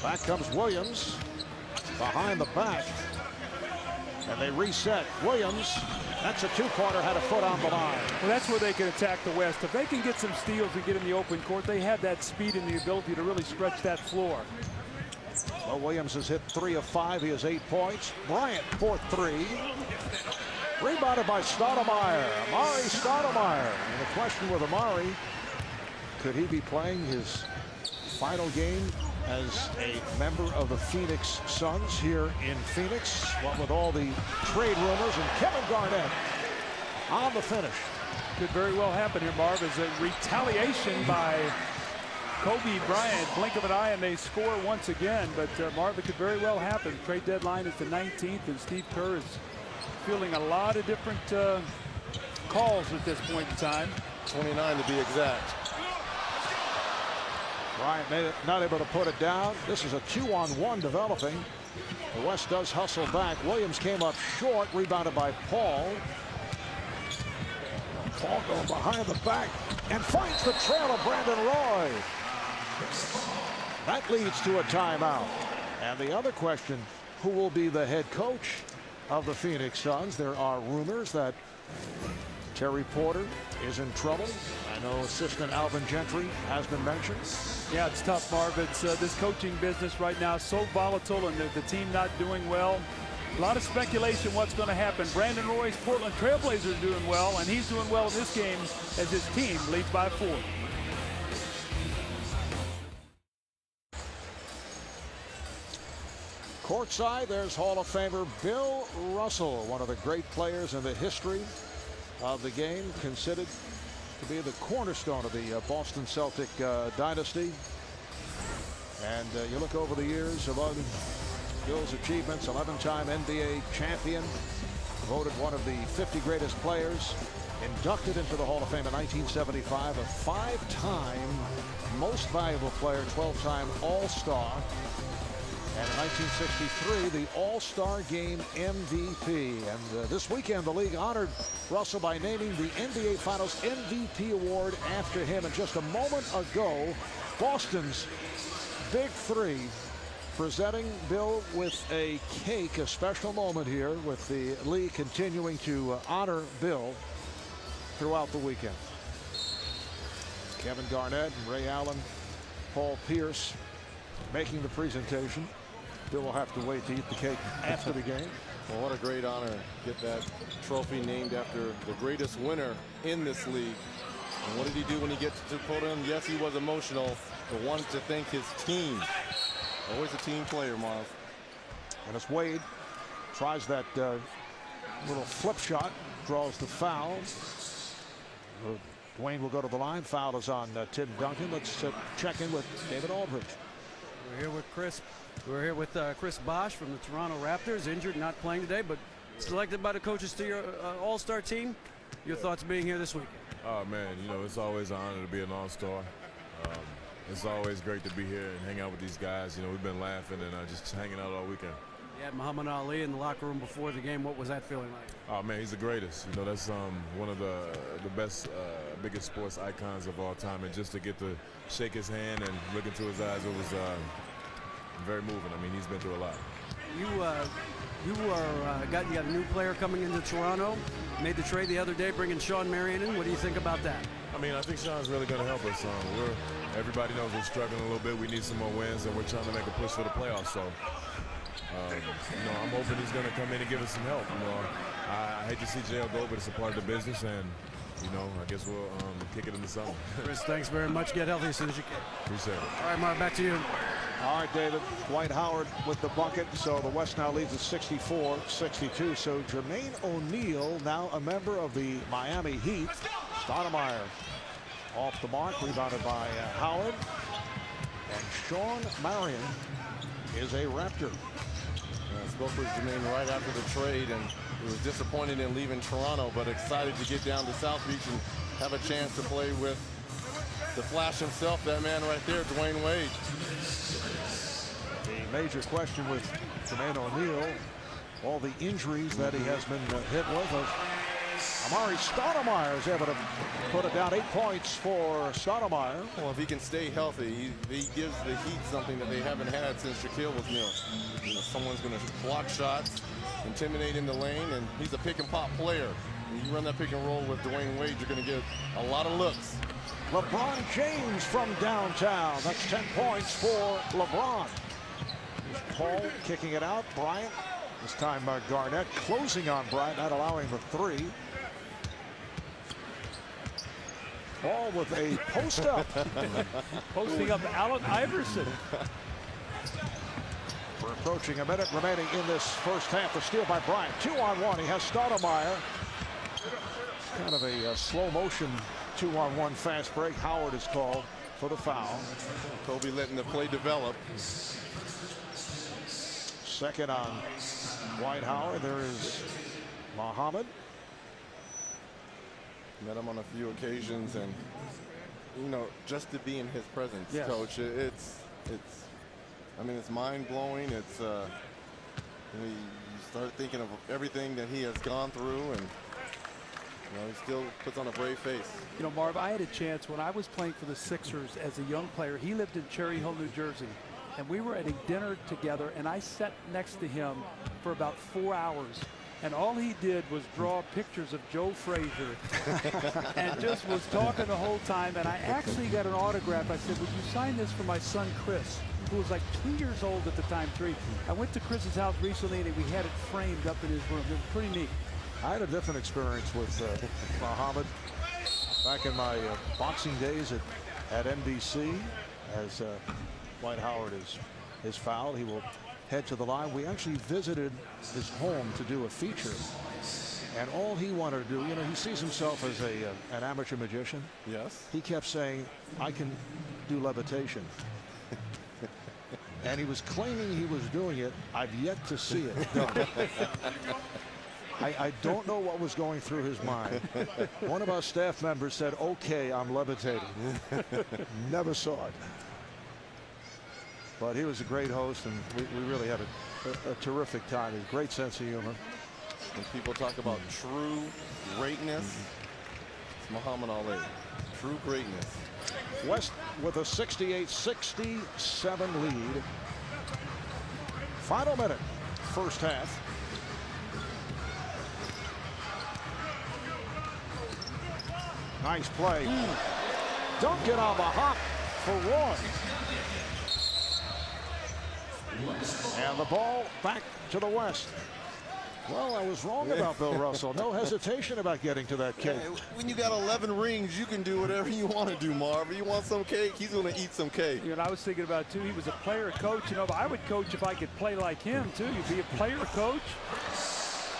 A: Back comes Williams behind the back. And they reset. Williams, that's a two-pointer, had a foot on the line.
E: Well, that's where they can attack the West. If they can get some steals and get in the open court, they have that speed and the ability to really stretch that floor.
A: Well, Williams has hit 3 of 5. He has 8 points. Bryant, 4-3. Rebounded by Stoudemire. Amar'e Stoudemire. And the question with Amar'e, could he be playing his final game as a member of the Phoenix Suns here in Phoenix? What with all the trade rumors, and Kevin Garnett on the finish.
E: Could very well happen here, Marv, as a retaliation by Kobe Bryant, blink of an eye, and they score once again. But Marv, it could very well happen. Trade deadline is the 19th, and Steve Kerr is fielding a lot of different calls at this point in time.
D: 29 to be exact.
A: Bryant not able to put it down. This is a 2-on-1 developing. The West does hustle back. Williams came up short, rebounded by Paul. Paul going behind the back and finds the trail of Brandon Roy. That leads to a timeout. And the other question, who will be the head coach of the Phoenix Suns? There are rumors that Terry Porter is in trouble. I know assistant Alvin Gentry has been mentioned.
E: Yeah, it's tough, Marv. It's this coaching business right now so volatile, and the team not doing well. A lot of speculation what's going to happen. Brandon Roy's Portland Trailblazers are doing well, and he's doing well in this game as his team leads by 4.
A: Courtside, there's Hall of Famer Bill Russell, one of the great players in the history of the game, considered to be the cornerstone of the Boston Celtic dynasty. And you look over the years among Bill's achievements, 11-time NBA champion, voted one of the 50 greatest players, inducted into the Hall of Fame in 1975, a 5-time most valuable player, 12-time All-Star, and in 1963 the All-Star Game MVP. And this weekend the league honored Russell by naming the NBA Finals MVP award after him. And just a moment ago, Boston's Big Three presenting Bill with a cake, a special moment here with the league continuing to honor Bill throughout the weekend. Kevin Garnett and Ray Allen, Paul Pierce making the presentation. Bill will have to wait to eat the cake after the game.
D: Well, what a great honor. Get that trophy named after the greatest winner in this league. And what did he do when he gets to the podium? Yes, he was emotional, but wanted to thank his team. Always a team player, Marv.
A: And as Wade tries that little flip shot, draws the foul. Dwyane will go to the line. Foul is on Tim Duncan. Let's check in with David Aldridge.
G: We're here with Chris. We're here with Chris Bosh from the Toronto Raptors, injured, not playing today, but selected by the coaches to your All-Star team. Your thoughts being here this weekend?
J: Oh man, you know, it's always an honor to be an All-Star. It's always great to be here and hang out with these guys. You know, we've been laughing and just hanging out all weekend.
G: You had Muhammad Ali in the locker room before the game. What was that feeling like?
J: Oh man, he's the greatest. You know, that's one of the best, biggest sports icons of all time. And just to get to shake his hand and look into his eyes, it was very moving. I mean, he's been through a lot.
G: You got a new player coming into Toronto. Made the trade the other day, bringing Sean Marion in. What do you think about that?
J: I mean, I think Sean's really going to help us. Everybody knows we're struggling a little bit. We need some more wins, and we're trying to make a push for the playoffs. So, you know, I'm hoping he's going to come in and give us some help. You know, I hate to see JL go, but it's a part of the business, and you know, I guess we'll kick it in the summer.
G: Chris, thanks very much. Get healthy as soon as you can.
J: Appreciate it.
G: All right, Mark, back to you.
A: All right, David. Dwight Howard with the bucket. So the West now leads at 64-62. So Jermaine O'Neal, now a member of the Miami Heat. Stoudemire off the mark, rebounded by Howard. And Sean Marion is a Raptor.
D: I spoke with Jermaine right after the trade, and he was disappointed in leaving Toronto, but excited to get down to South Beach and have a chance to play with the Flash himself, that man right there, Dwyane Wade.
A: The major question with Jermaine O'Neal, all the injuries that he has been hit with. Amar'e Stoudemire is able to put it down. 8 points for Stoudemire.
D: Well, if he can stay healthy, he gives the Heat something that they haven't had since Shaquille was new. You know, someone's going to block shots, intimidate in the lane, and he's a pick and pop player. When you run that pick and roll with Dwyane Wade, you're going to get a lot of looks.
A: LeBron James from downtown. That's 10 points for LeBron. Here's Paul kicking it out. Bryant. This time Garnett closing on Bryant, not allowing the three. Paul with a post up.
E: Posting up Allen Iverson.
A: We're approaching a minute remaining in this first half. The steal by Bryant. 2-on-1. He has Stoudemire. Kind of a slow motion 2-on-1 fast break. Howard is called for the foul.
D: Kobe letting the play develop.
A: Second on Dwight Howard. There is Muhammad.
D: Met him on a few occasions, and you know, just to be in his presence,
E: yes.
D: Coach, I mean, it's mind-blowing. It's you start thinking of everything that he has gone through, and you know, he still puts on a brave face.
E: You know, Marv, I had a chance when I was playing for the Sixers as a young player. He lived in Cherry Hill, New Jersey, and we were at a dinner together, and I sat next to him for about 4 hours. And all he did was draw pictures of Joe Frazier and just was talking the whole time. And I actually got an autograph. I said, would you sign this for my son, Chris, who was like 2 years old at the time, 3. I went to Chris's house recently, and we had it framed up in his room. It was pretty neat.
A: I had a different experience with Muhammad back in my boxing days at NBC. As Dwight Howard is fouled, he will head to the line. We actually visited his home to do a feature, and all he wanted to do, you know, he sees himself as an amateur magician.
D: Yes.
A: He kept saying, I can do levitation. And he was claiming he was doing it. I've yet to see it done. I don't know what was going through his mind. One of our staff members said, okay, I'm levitating. Never saw it. But he was a great host, and we really had a terrific time. A great sense of humor.
D: When people talk about true greatness, it's Muhammad Ali. True greatness.
A: West with a 68-67 lead. Final minute, first half. Nice play. Duncan on the hop for one. And the ball back to the West. Well, I was wrong about Bill Russell. No hesitation about getting to that cake.
D: When you got 11 rings, you can do whatever you want to do, Marv. You want some cake, he's going to eat some cake.
E: You know, I was thinking about, too, he was a player coach. You know, but I would coach if I could play like him, too. You'd be a player coach.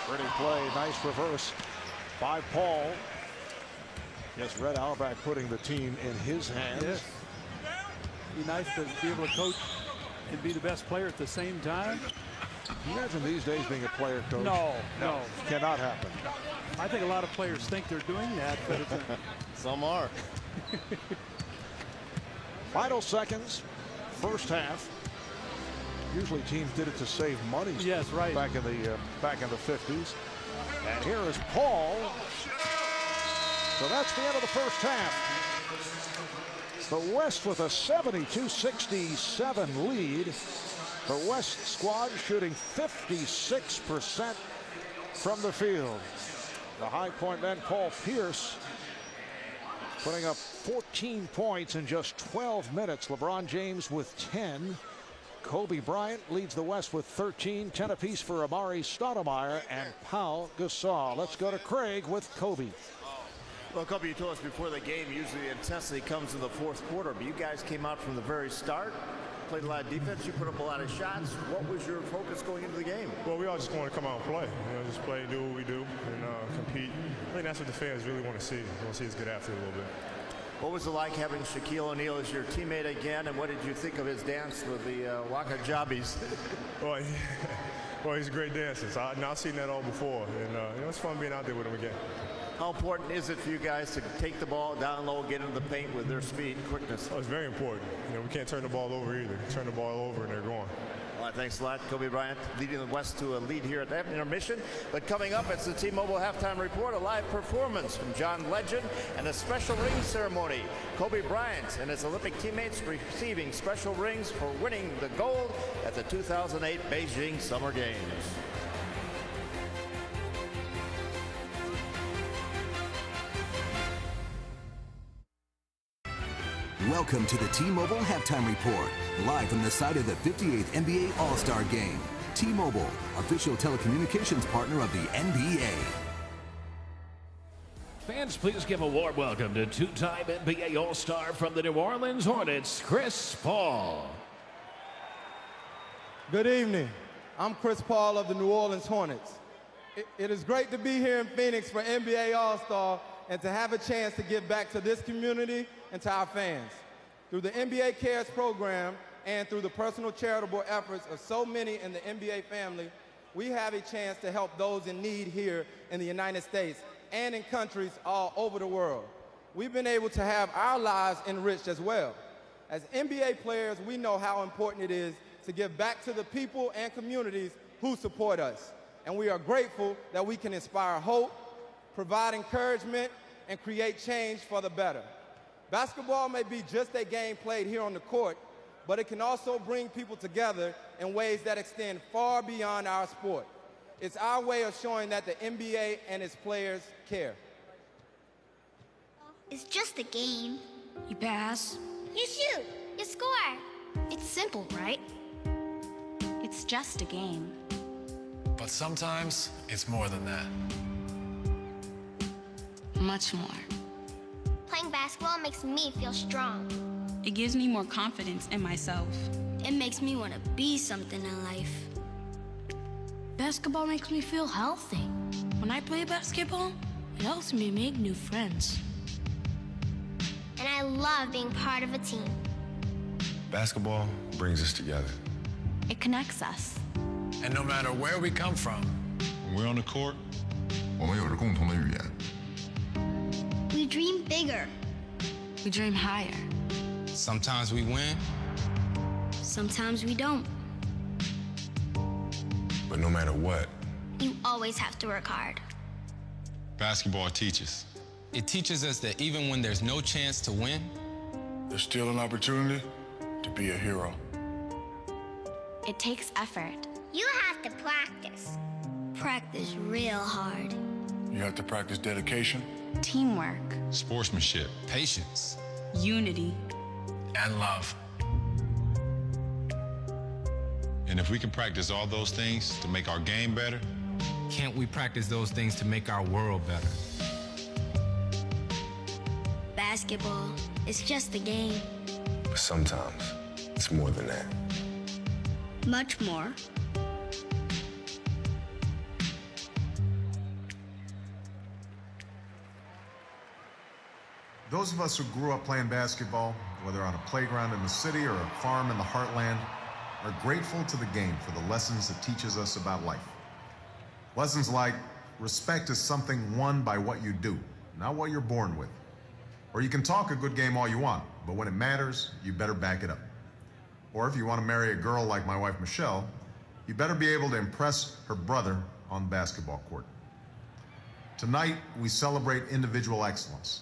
A: Pretty play. Nice reverse by Paul. Yes, Red Auerbach putting the team in his hands.
E: Yes. Be nice to be able to coach and be the best player at the same time.
A: Can you imagine these days being a player coach?
E: No.
A: Cannot happen.
E: I think a lot of players think they're doing that, but it's
D: some are.
A: Final seconds, first half. Usually teams did it to save money.
E: Yes, right.
A: Back in the 50s. And here is Paul. So that's the end of the first half. The West with a 72-67 lead. The West squad shooting 56% from the field. The high point man, Paul Pierce, putting up 14 points in just 12 minutes. LeBron James with 10. Kobe Bryant leads the West with 13. 10 apiece for Amar'e Stoudemire and Pau Gasol. Let's go to Craig with Kobe.
H: Well, Kobe, you told us before the game, usually the intensity comes in the fourth quarter, but you guys came out from the very start, played a lot of defense, you put up a lot of shots. What was your focus going into the game?
C: Well, we all just want to come out and play. You know, just play, do what we do, and compete. I think that's what the fans really want to see. They want to see us get after it a little bit.
H: What was it like having Shaquille O'Neal as your teammate again, and what did you think of his dance with the Waka Jabbies?
C: Well, he's a great dancer. So I've seen that all before, and you know, it's fun being out there with him again.
H: How important is it for you guys to take the ball down low, get into the paint with their speed and quickness?
C: Oh, it's very important. You know, we can't turn the ball over either. Turn the ball over and they're going.
H: All right, thanks a lot. Kobe Bryant leading the West to a lead here at the intermission. But coming up, it's the T-Mobile Halftime Report, a live performance from John Legend and a special ring ceremony. Kobe Bryant and his Olympic teammates receiving special rings for winning the gold at the 2008 Beijing Summer Games.
F: Welcome to the T-Mobile Halftime Report, live from the site of the 58th NBA All-Star Game. T-Mobile, official telecommunications partner of the NBA.
B: Fans, please give a warm welcome to two-time NBA All-Star from the New Orleans Hornets, Chris Paul.
M: Good evening. I'm Chris Paul of the New Orleans Hornets. It is great to be here in Phoenix for NBA All-Star and to have a chance to give back to this community and to our fans. Through the NBA Cares program and through the personal charitable efforts of so many in the NBA family, we have a chance to help those in need here in the United States and in countries all over the world. We've been able to have our lives enriched as well. As NBA players, we know how important it is to give back to the people and communities who support us. And we are grateful that we can inspire hope, provide encouragement, and create change for the better. Basketball may be just a game played here on the court, but it can also bring people together in ways that extend far beyond our sport. It's our way of showing that the NBA and its players care.
N: It's just a game. You pass. You shoot. You score. It's simple, right?
O: It's just a game.
P: But sometimes it's more than that.
O: Much more.
N: Playing basketball makes me feel strong.
O: It gives me more confidence in myself.
N: It makes me want to be something in life. Basketball makes me feel healthy. When I play basketball, it helps me make new friends. And I love being part of a team.
J: Basketball brings us together.
O: It connects us.
P: And no matter where we come from,
J: when we're on the court,
Q: 我们有着共同的语言。
N: We dream bigger.
O: We dream higher.
P: sometimes we win.
N: Sometimes we don't.
J: But no matter what,
N: You always have to work hard.
J: basketball teaches.
P: It teaches us that even when there's no chance to win,
J: There's still an opportunity to be a hero.
O: It takes effort.
N: You have to practice. Practice real hard.
J: You have to practice dedication,
O: Teamwork.
J: sportsmanship,
P: patience,
O: Unity.
P: and love.
J: and if we can practice all those things to make our game better,
P: Can't we practice those things to make our world better?
N: Basketball is just a game.
J: but sometimes it's more than that.
N: Much more.
R: Those of us who grew up playing basketball, whether on a playground in the city or a farm in the heartland, are grateful to the game for the lessons it teaches us about life. Lessons like respect is something won by what you do, not what you're born with. Or you can talk a good game all you want, but when it matters, you better back it up. Or if you want to marry a girl like my wife Michelle, you better be able to impress her brother on the basketball court. Tonight, we celebrate individual excellence,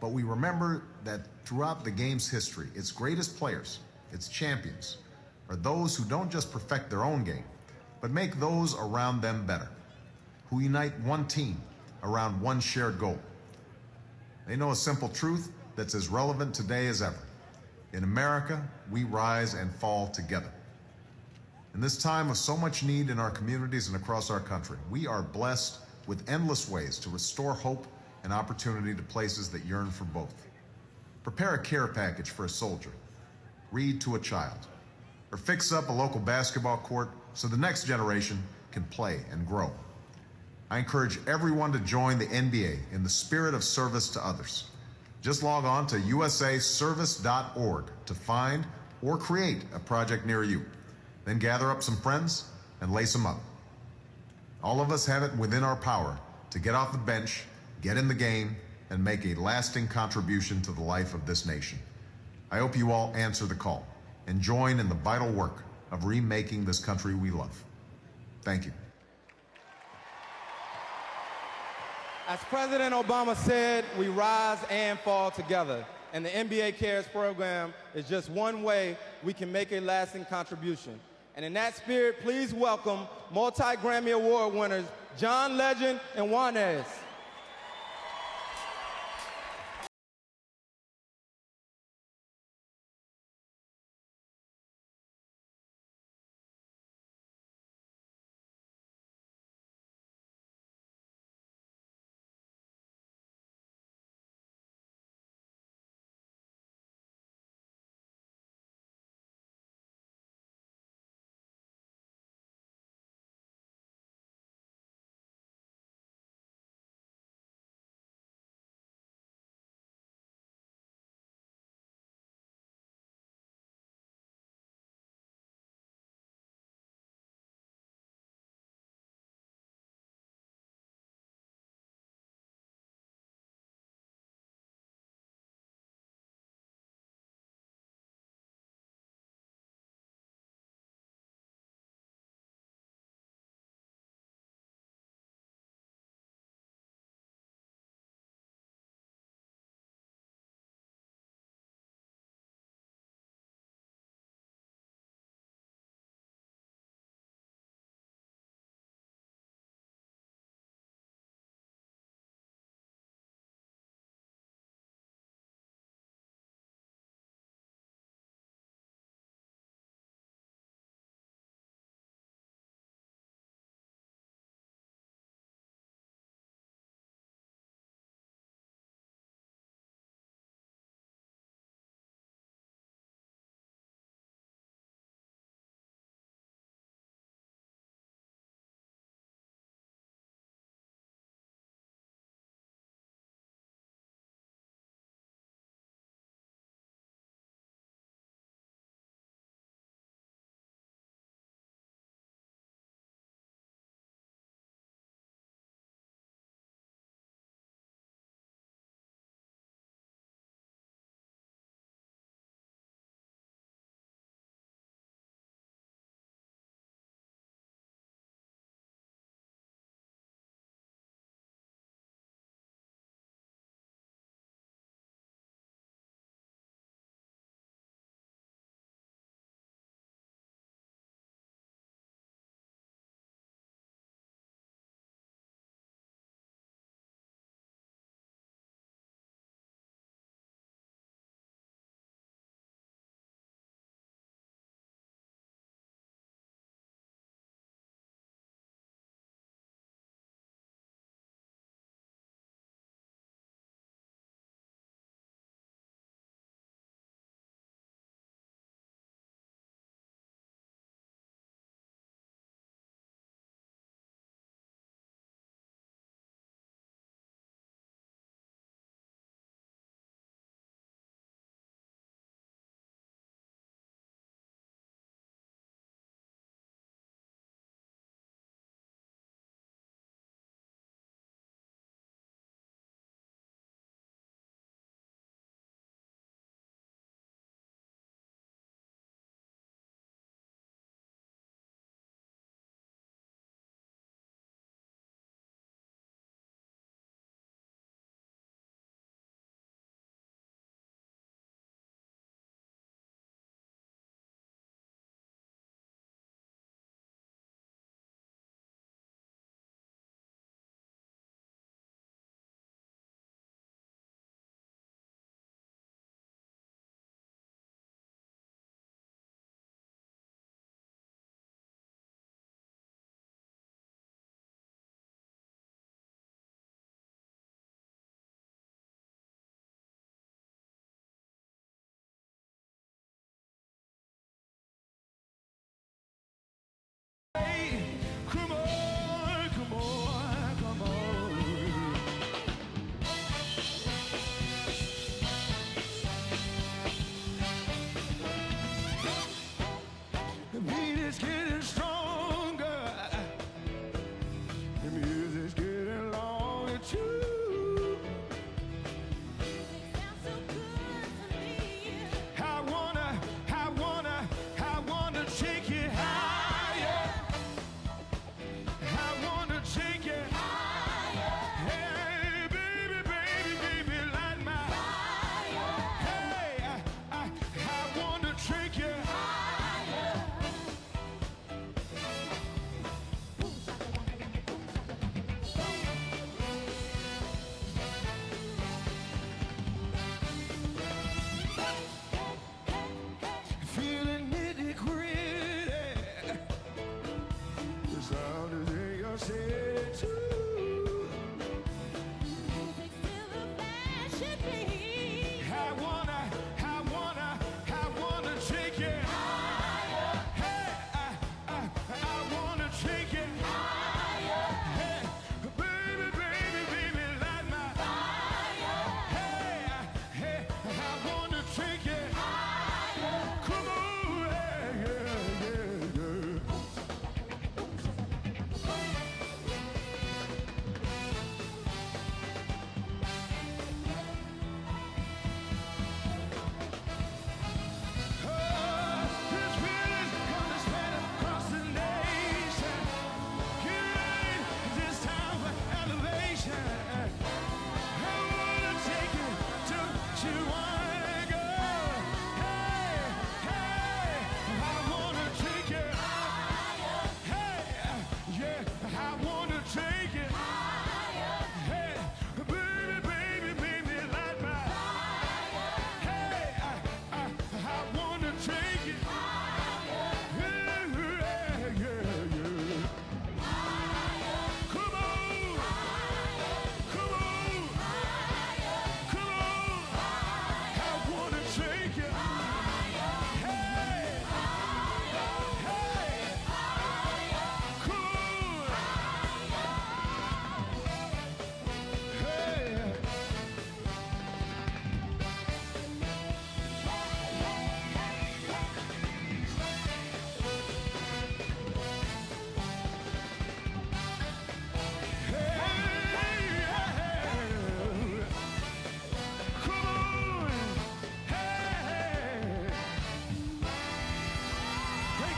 R: but we remember that throughout the game's history, its greatest players, its champions, are those who don't just perfect their own game, but make those around them better, who unite one team around one shared goal. They know a simple truth that's as relevant today as ever. In America, we rise and fall together. In this time of so much need in our communities and across our country, we are blessed with endless ways to restore hope and opportunity to places that yearn for both. Prepare a care package for a soldier, read to a child, or fix up a local basketball court so the next generation can play and grow. I encourage everyone to join the NBA in the spirit of service to others. Just log on to usaservice.org to find or create a project near you. Then gather up some friends and lace them up. All of us have it within our power to get off the bench, get in the game, and make a lasting contribution to the life of this nation. I hope you all answer the call and join in the vital work of remaking this country we love. Thank you.
M: As President Obama said, we rise and fall together. And the NBA Cares program is just one way we can make a lasting contribution. And in that spirit, please welcome multi-Grammy Award winners John Legend and Juanes.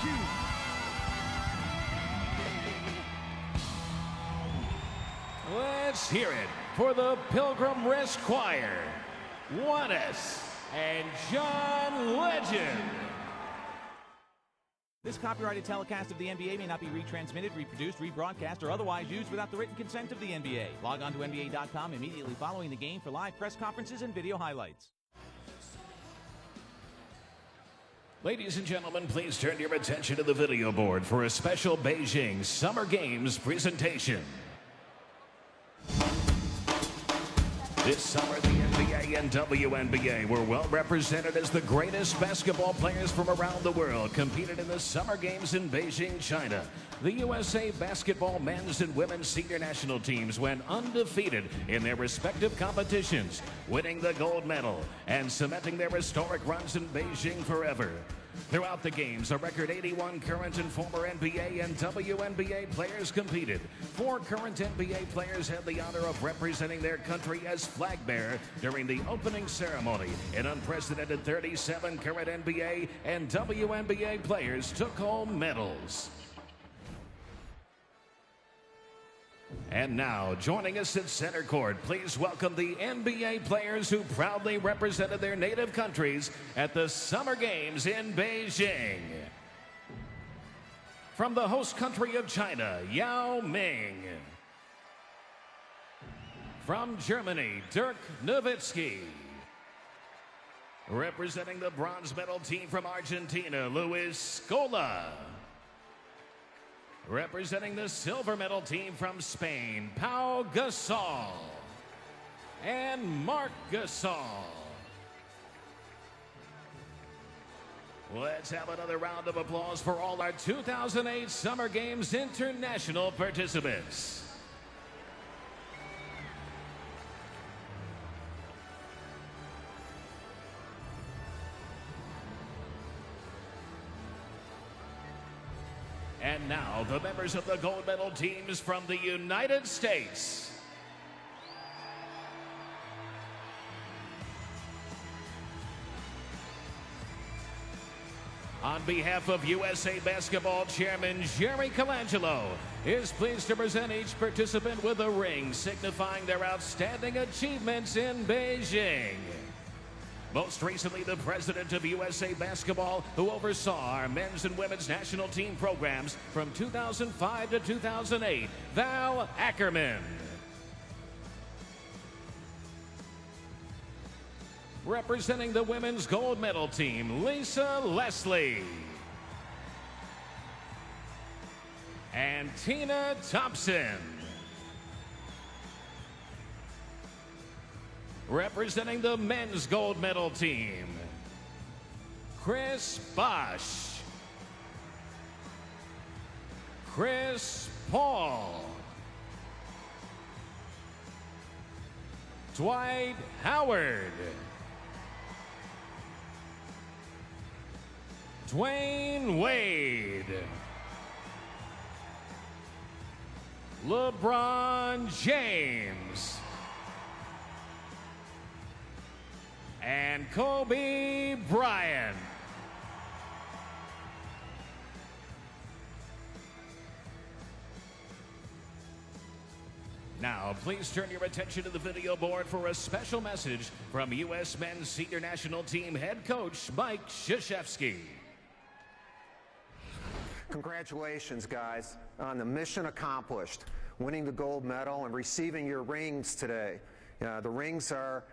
A: you.
B: Let's hear it for the Pilgrim Rest Choir, Juanes and John Legend.
S: This copyrighted telecast of the NBA may not be retransmitted, reproduced, rebroadcast, or otherwise used without the written consent of the NBA. Log on to NBA.com immediately following the game for live press conferences and video highlights.
B: Ladies and gentlemen, please turn your attention to the video board for a special Beijing Summer Games presentation. This summer, the NBA and WNBA were well represented as the greatest basketball players from around the world competed in the Summer Games in Beijing, China. The USA basketball men's and women's senior national teams went undefeated in their respective competitions, winning the gold medal and cementing their historic runs in Beijing forever. Throughout the games, a record 81 current and former NBA and WNBA players competed. 4 current NBA players had the honor of representing their country as flag bearer during the opening ceremony. An unprecedented 37 current NBA and WNBA players took home medals. And now, joining us at center court, please welcome the NBA players who proudly represented their native countries at the Summer Games in Beijing. From the host country of China, Yao Ming. From Germany, Dirk Nowitzki. Representing the bronze medal team from Argentina, Luis Scola. Representing the silver medal team from Spain, Pau Gasol and Marc Gasol. Let's have another round of applause for all our 2008 Summer Games international participants. And now, the members of the gold medal teams from the United States. On behalf of USA Basketball Chairman Jerry Colangelo, is pleased to present each participant with a ring signifying their outstanding achievements in Beijing. Most recently, the president of USA Basketball, who oversaw our men's and women's national team programs from 2005 to 2008, Val Ackerman. Representing the women's gold medal team, Lisa Leslie. And Tina Thompson. Representing the men's gold medal team, Chris Bosh, Chris Paul, Dwight Howard, Dwyane Wade, LeBron James, and Kobe Bryant. Now, please turn your attention to the video board for a special message from U.S. Men's Senior National Team head coach Mike Krzyzewski.
T: Congratulations, guys, on the mission accomplished, winning the gold medal and receiving your rings today. The rings are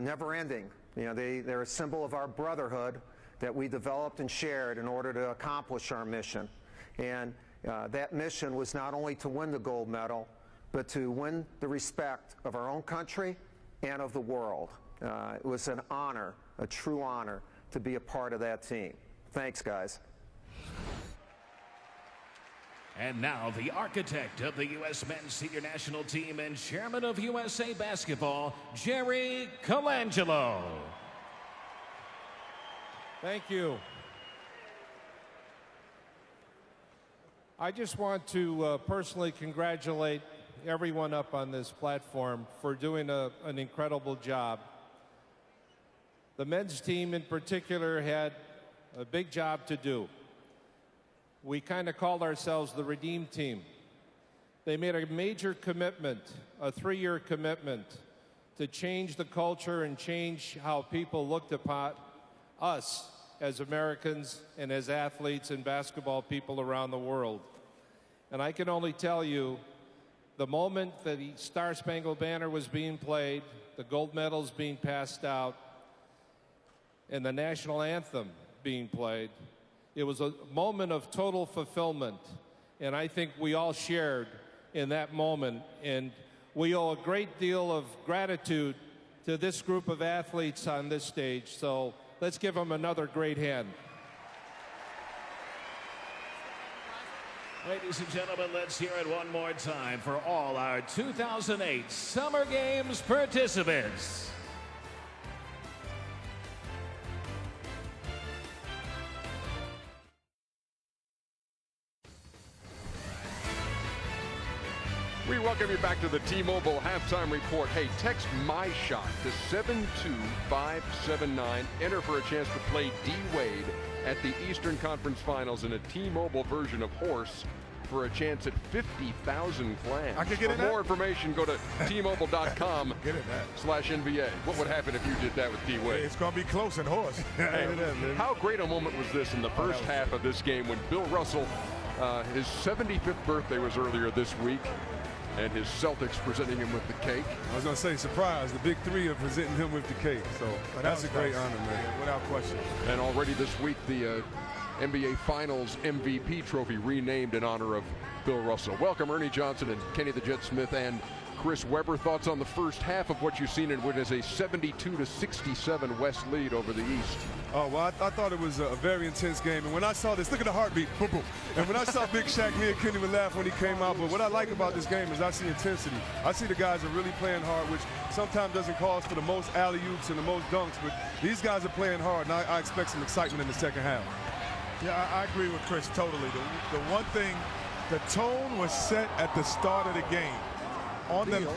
T: never ending. You know, they're a symbol of our brotherhood that we developed and shared in order to accomplish our mission. And that mission was not only to win the gold medal, but to win the respect of our own country and of the world. It was an honor, a true honor, to be a part of that team. Thanks, guys.
B: And now, the architect of the U.S. Men's Senior National Team and chairman of USA Basketball, Jerry Colangelo.
U: Thank you. I just want to personally congratulate everyone up on this platform for doing an incredible job. The men's team in particular had a big job to do. we kind of called ourselves the Redeem Team. They made a major commitment, a 3-year commitment, to change the culture and change how people looked upon us as Americans and as athletes and basketball people around the world. And I can only tell you, the moment that the Star-Spangled Banner was being played, the gold medals being passed out, and the national anthem being played, it was a moment of total fulfillment. And I think we all shared in that moment. And we owe a great deal of gratitude to this group of athletes on this stage. So let's give them another great hand.
B: Ladies and gentlemen, let's hear it one more time for all our 2008 Summer Games participants.
K: We welcome you back to the T-Mobile Halftime Report. Hey, text My Shot to 72579. Enter for a chance to play D-Wade at the Eastern Conference Finals in a T-Mobile version of Horse for a chance at 50,000 clams.
V: I could get
K: for more information, go to T-Mobile.com/NBA. What would happen if you did that with D-Wade?
V: It's going to be close in Horse.
K: Hey, how great a moment was this in the first half of this game when Bill Russell, his 75th birthday was earlier this week, and his Celtics presenting him with the cake.
C: I was going to say, surprise, the big three are presenting him with the cake. So that's a great honor, man.
V: Yeah, without question.
K: And already this week, the NBA Finals MVP trophy renamed in honor of Bill Russell. Welcome, Ernie Johnson and Kenny the Jet Smith and Chris Webber. Thoughts on the first half of what you've seen in what is a 72-67 West lead over the East?
C: Oh, well, I thought it was a very intense game. And when I saw this, look at the heartbeat, boom, boom. And when I saw Big Shaq, me and Kenny would laugh when he came out. But what I like about this game is I see intensity. I see the guys are really playing hard, which sometimes doesn't cause for the most alley-oops and the most dunks. But these guys are playing hard, and I expect some excitement in the second half.
V: Yeah, I agree with Chris totally. The one thing, the tone was set at the start of the game. On the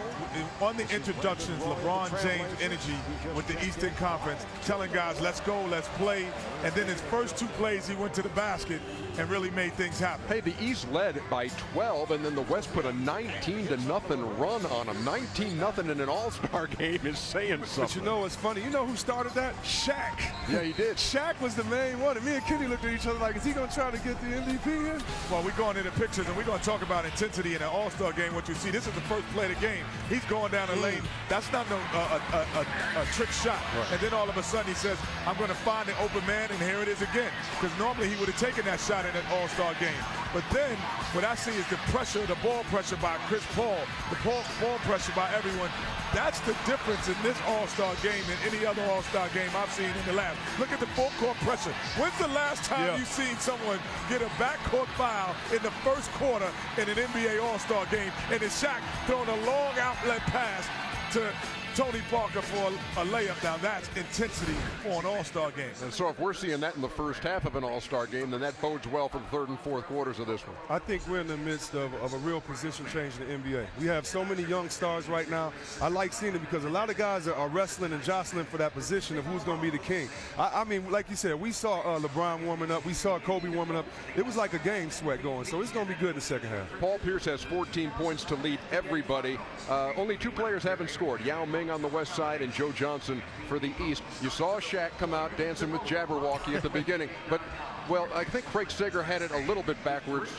V: introductions, LeBron James energy with the Eastern Conference, telling guys, let's go, let's play. And then his first 2 plays, he went to the basket and really made things happen.
K: Hey, the East led by 12, and then the West put a 19-0 run on them. 19-0 in an All-Star game is saying something.
C: But you know what's funny? You know who started that? Shaq.
K: Yeah, he did.
C: Shaq was the main one. And me and Kenny looked at each other like, is he going to try to get the MVP here?
V: Well, we're going into pictures, and we're going to talk about intensity in an All-Star game. What you see, this is the first play of the game. He's going down the lane. That's not a trick shot. Right. And then all of a sudden he says, I'm going to find an open man, and here it is again. Because normally he would have taken that shot in an All-Star game. But then what I see is the pressure, the ball pressure by Chris Paul, the ball pressure by everyone. That's the difference in this All-Star game than any other All-Star game I've seen in the last. Look at the full court pressure. When's the last time you've seen someone get a backcourt foul in the first quarter in an NBA All-Star game? And it's Shaq throwing a long outlet pass to Tony Parker for a layup. Now that's intensity for an All-Star game.
K: And so if we're seeing that in the first half of an All-Star game, then that bodes well for the third and fourth quarters of this one.
C: I think we're in the midst of a real position change in the NBA. We have so many young stars right now. I like seeing it because a lot of guys are wrestling and jostling for that position of who's going to be the king. I mean, like you said, we saw LeBron warming up. We saw Kobe warming up. It was like a game sweat going, so it's going to be good in the second half.
K: Paul Pierce has 14 points to lead everybody. Only 2 players haven't scored. Yao Ming on the west side and Joe Johnson for the East. You saw Shaq come out dancing with Jabberwocky at the beginning, but, well, I think Craig Sager had it a little bit backwards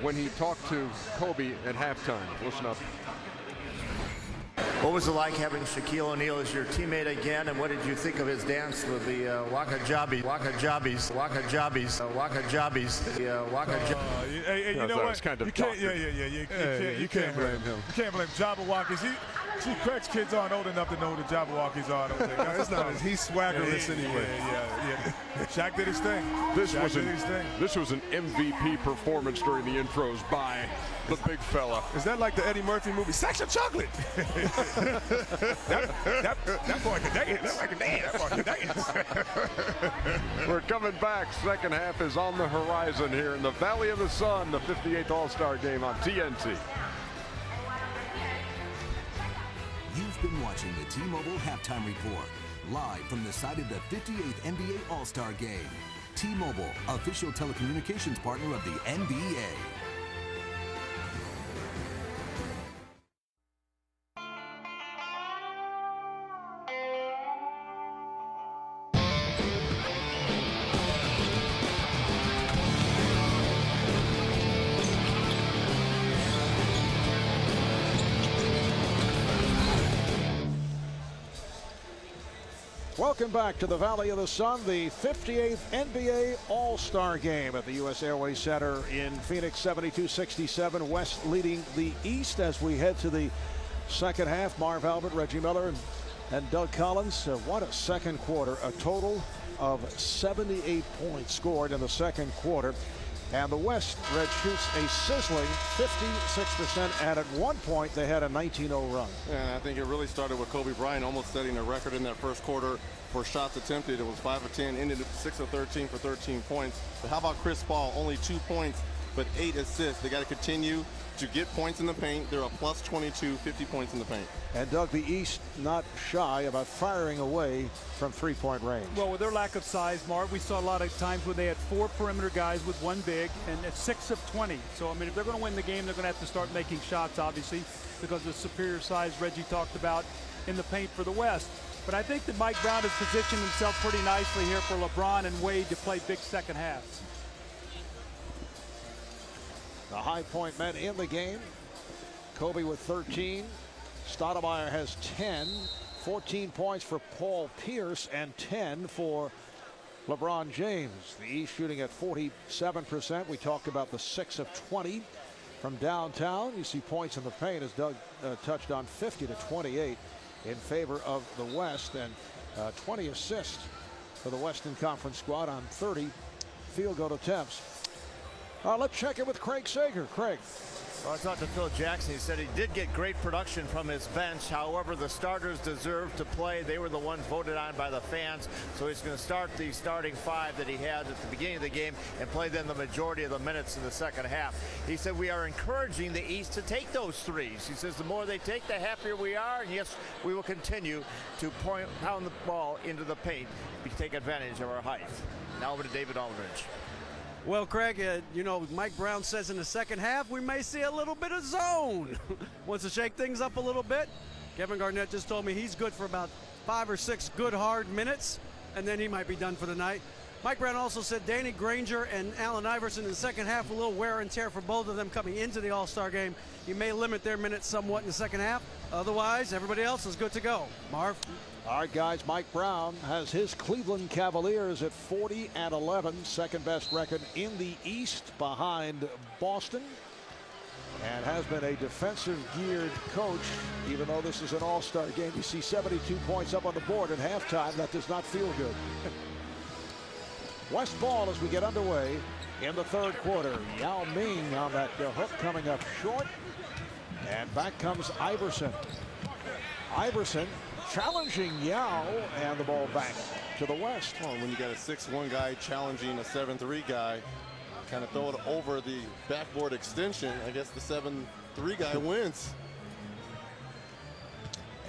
K: when he talked to Kobe at halftime. Listen up.
H: What was it like having Shaquille O'Neal as your teammate again, and what did you think of his dance with the Waka Jabbies?
V: Hey, you know what?
K: Kind of
V: you can't blame him. You can't blame Jabberwockies. See, Craig's kids aren't old enough to know who the Jabberwockies are.
C: It's not. He's swaggerless anyway.
V: Yeah. Shaq did his thing.
K: This was an MVP performance during the intros by the big fella.
C: Is that like the Eddie Murphy movie, Section Chocolate?
V: that boy can dance. That boy can dance.
K: We're coming back. Second half is on the horizon here in the Valley of the Sun, the 58th All-Star Game on TNT.
F: You've been watching the T-Mobile Halftime Report, live from the site of the 58th NBA All-Star Game. T-Mobile, official telecommunications partner of the NBA.
A: Welcome back to the Valley of the Sun, the 58th NBA All-Star Game at the U.S. Airways Center in Phoenix. 72-67, West leading the East as we head to the second half. Marv Albert, Reggie Miller, and Doug Collins. What a second quarter. A total of 78 points scored in the second quarter. And the West, Red, shoots a sizzling 56%, and at one point they had a 19-0 run.
D: And I think it really started with Kobe Bryant almost setting a record in that first quarter for shots attempted. It was 5 of 10, ended 6 of 13 for 13 points. But how about Chris Paul? Only 2 points, but 8 assists. They got to continue to get points in the paint. They're a plus 22, 50 points in the paint.
A: And Doug, the East not shy about firing away from three-point range.
E: Well, with their lack of size, Mark, we saw a lot of times when they had 4 perimeter guys with 1 big, and it's 6 of 20. So, I mean, if they're going to win the game, they're going to have to start making shots, obviously, because of the superior size Reggie talked about in the paint for the West. But I think that Mike Brown has positioned himself pretty nicely here for LeBron and Wade to play big second halves.
A: The high point men in the game. Kobe with 13. Stoudemire has 10. 14 points for Paul Pierce and 10 for LeBron James. The East shooting at 47%. We talked about the 6 of 20 from downtown. You see points in the paint, as Doug touched on, 50-28 in favor of the West, and 20 assists for the Western Conference squad on 30 field goal attempts. Let's check in with Craig Sager. Craig.
H: Well, I talked to Phil Jackson. He said he did get great production from his bench. However, the starters deserved to play. They were the ones voted on by the fans. So he's going to start the starting 5 that he had at the beginning of the game and play them the majority of the minutes in the second half. He said we are encouraging the East to take those threes. He says the more they take, the happier we are. And yes, we will continue to pound the ball into the paint to take advantage of our height. Now over to David Aldridge.
G: Well, Craig, you know, Mike Brown says in the second half we may see a little bit of zone. Wants to shake things up a little bit. Kevin Garnett just told me he's good for about 5 or 6 good hard minutes, and then he might be done for the night. Mike Brown also said Danny Granger and Allen Iverson in the second half, a little wear and tear for both of them coming into the All-Star game. He may limit their minutes somewhat in the second half. Otherwise, everybody else is good to go. Marv?
A: All right, guys, Mike Brown has his Cleveland Cavaliers at 40-11, second best record in the East behind Boston, and has been a defensive geared coach. Even though this is an all-star game, you see 72 points up on the board at halftime. That does not feel good. West ball as we get underway in the third quarter. Yao Ming on that hook coming up short, and back comes Iverson. Iverson challenging Yao, and the ball back to the West.
D: Well, when you got a 6'1" guy challenging a 7'3" guy, kind of throw it over the backboard extension, I guess the 7'3" guy wins.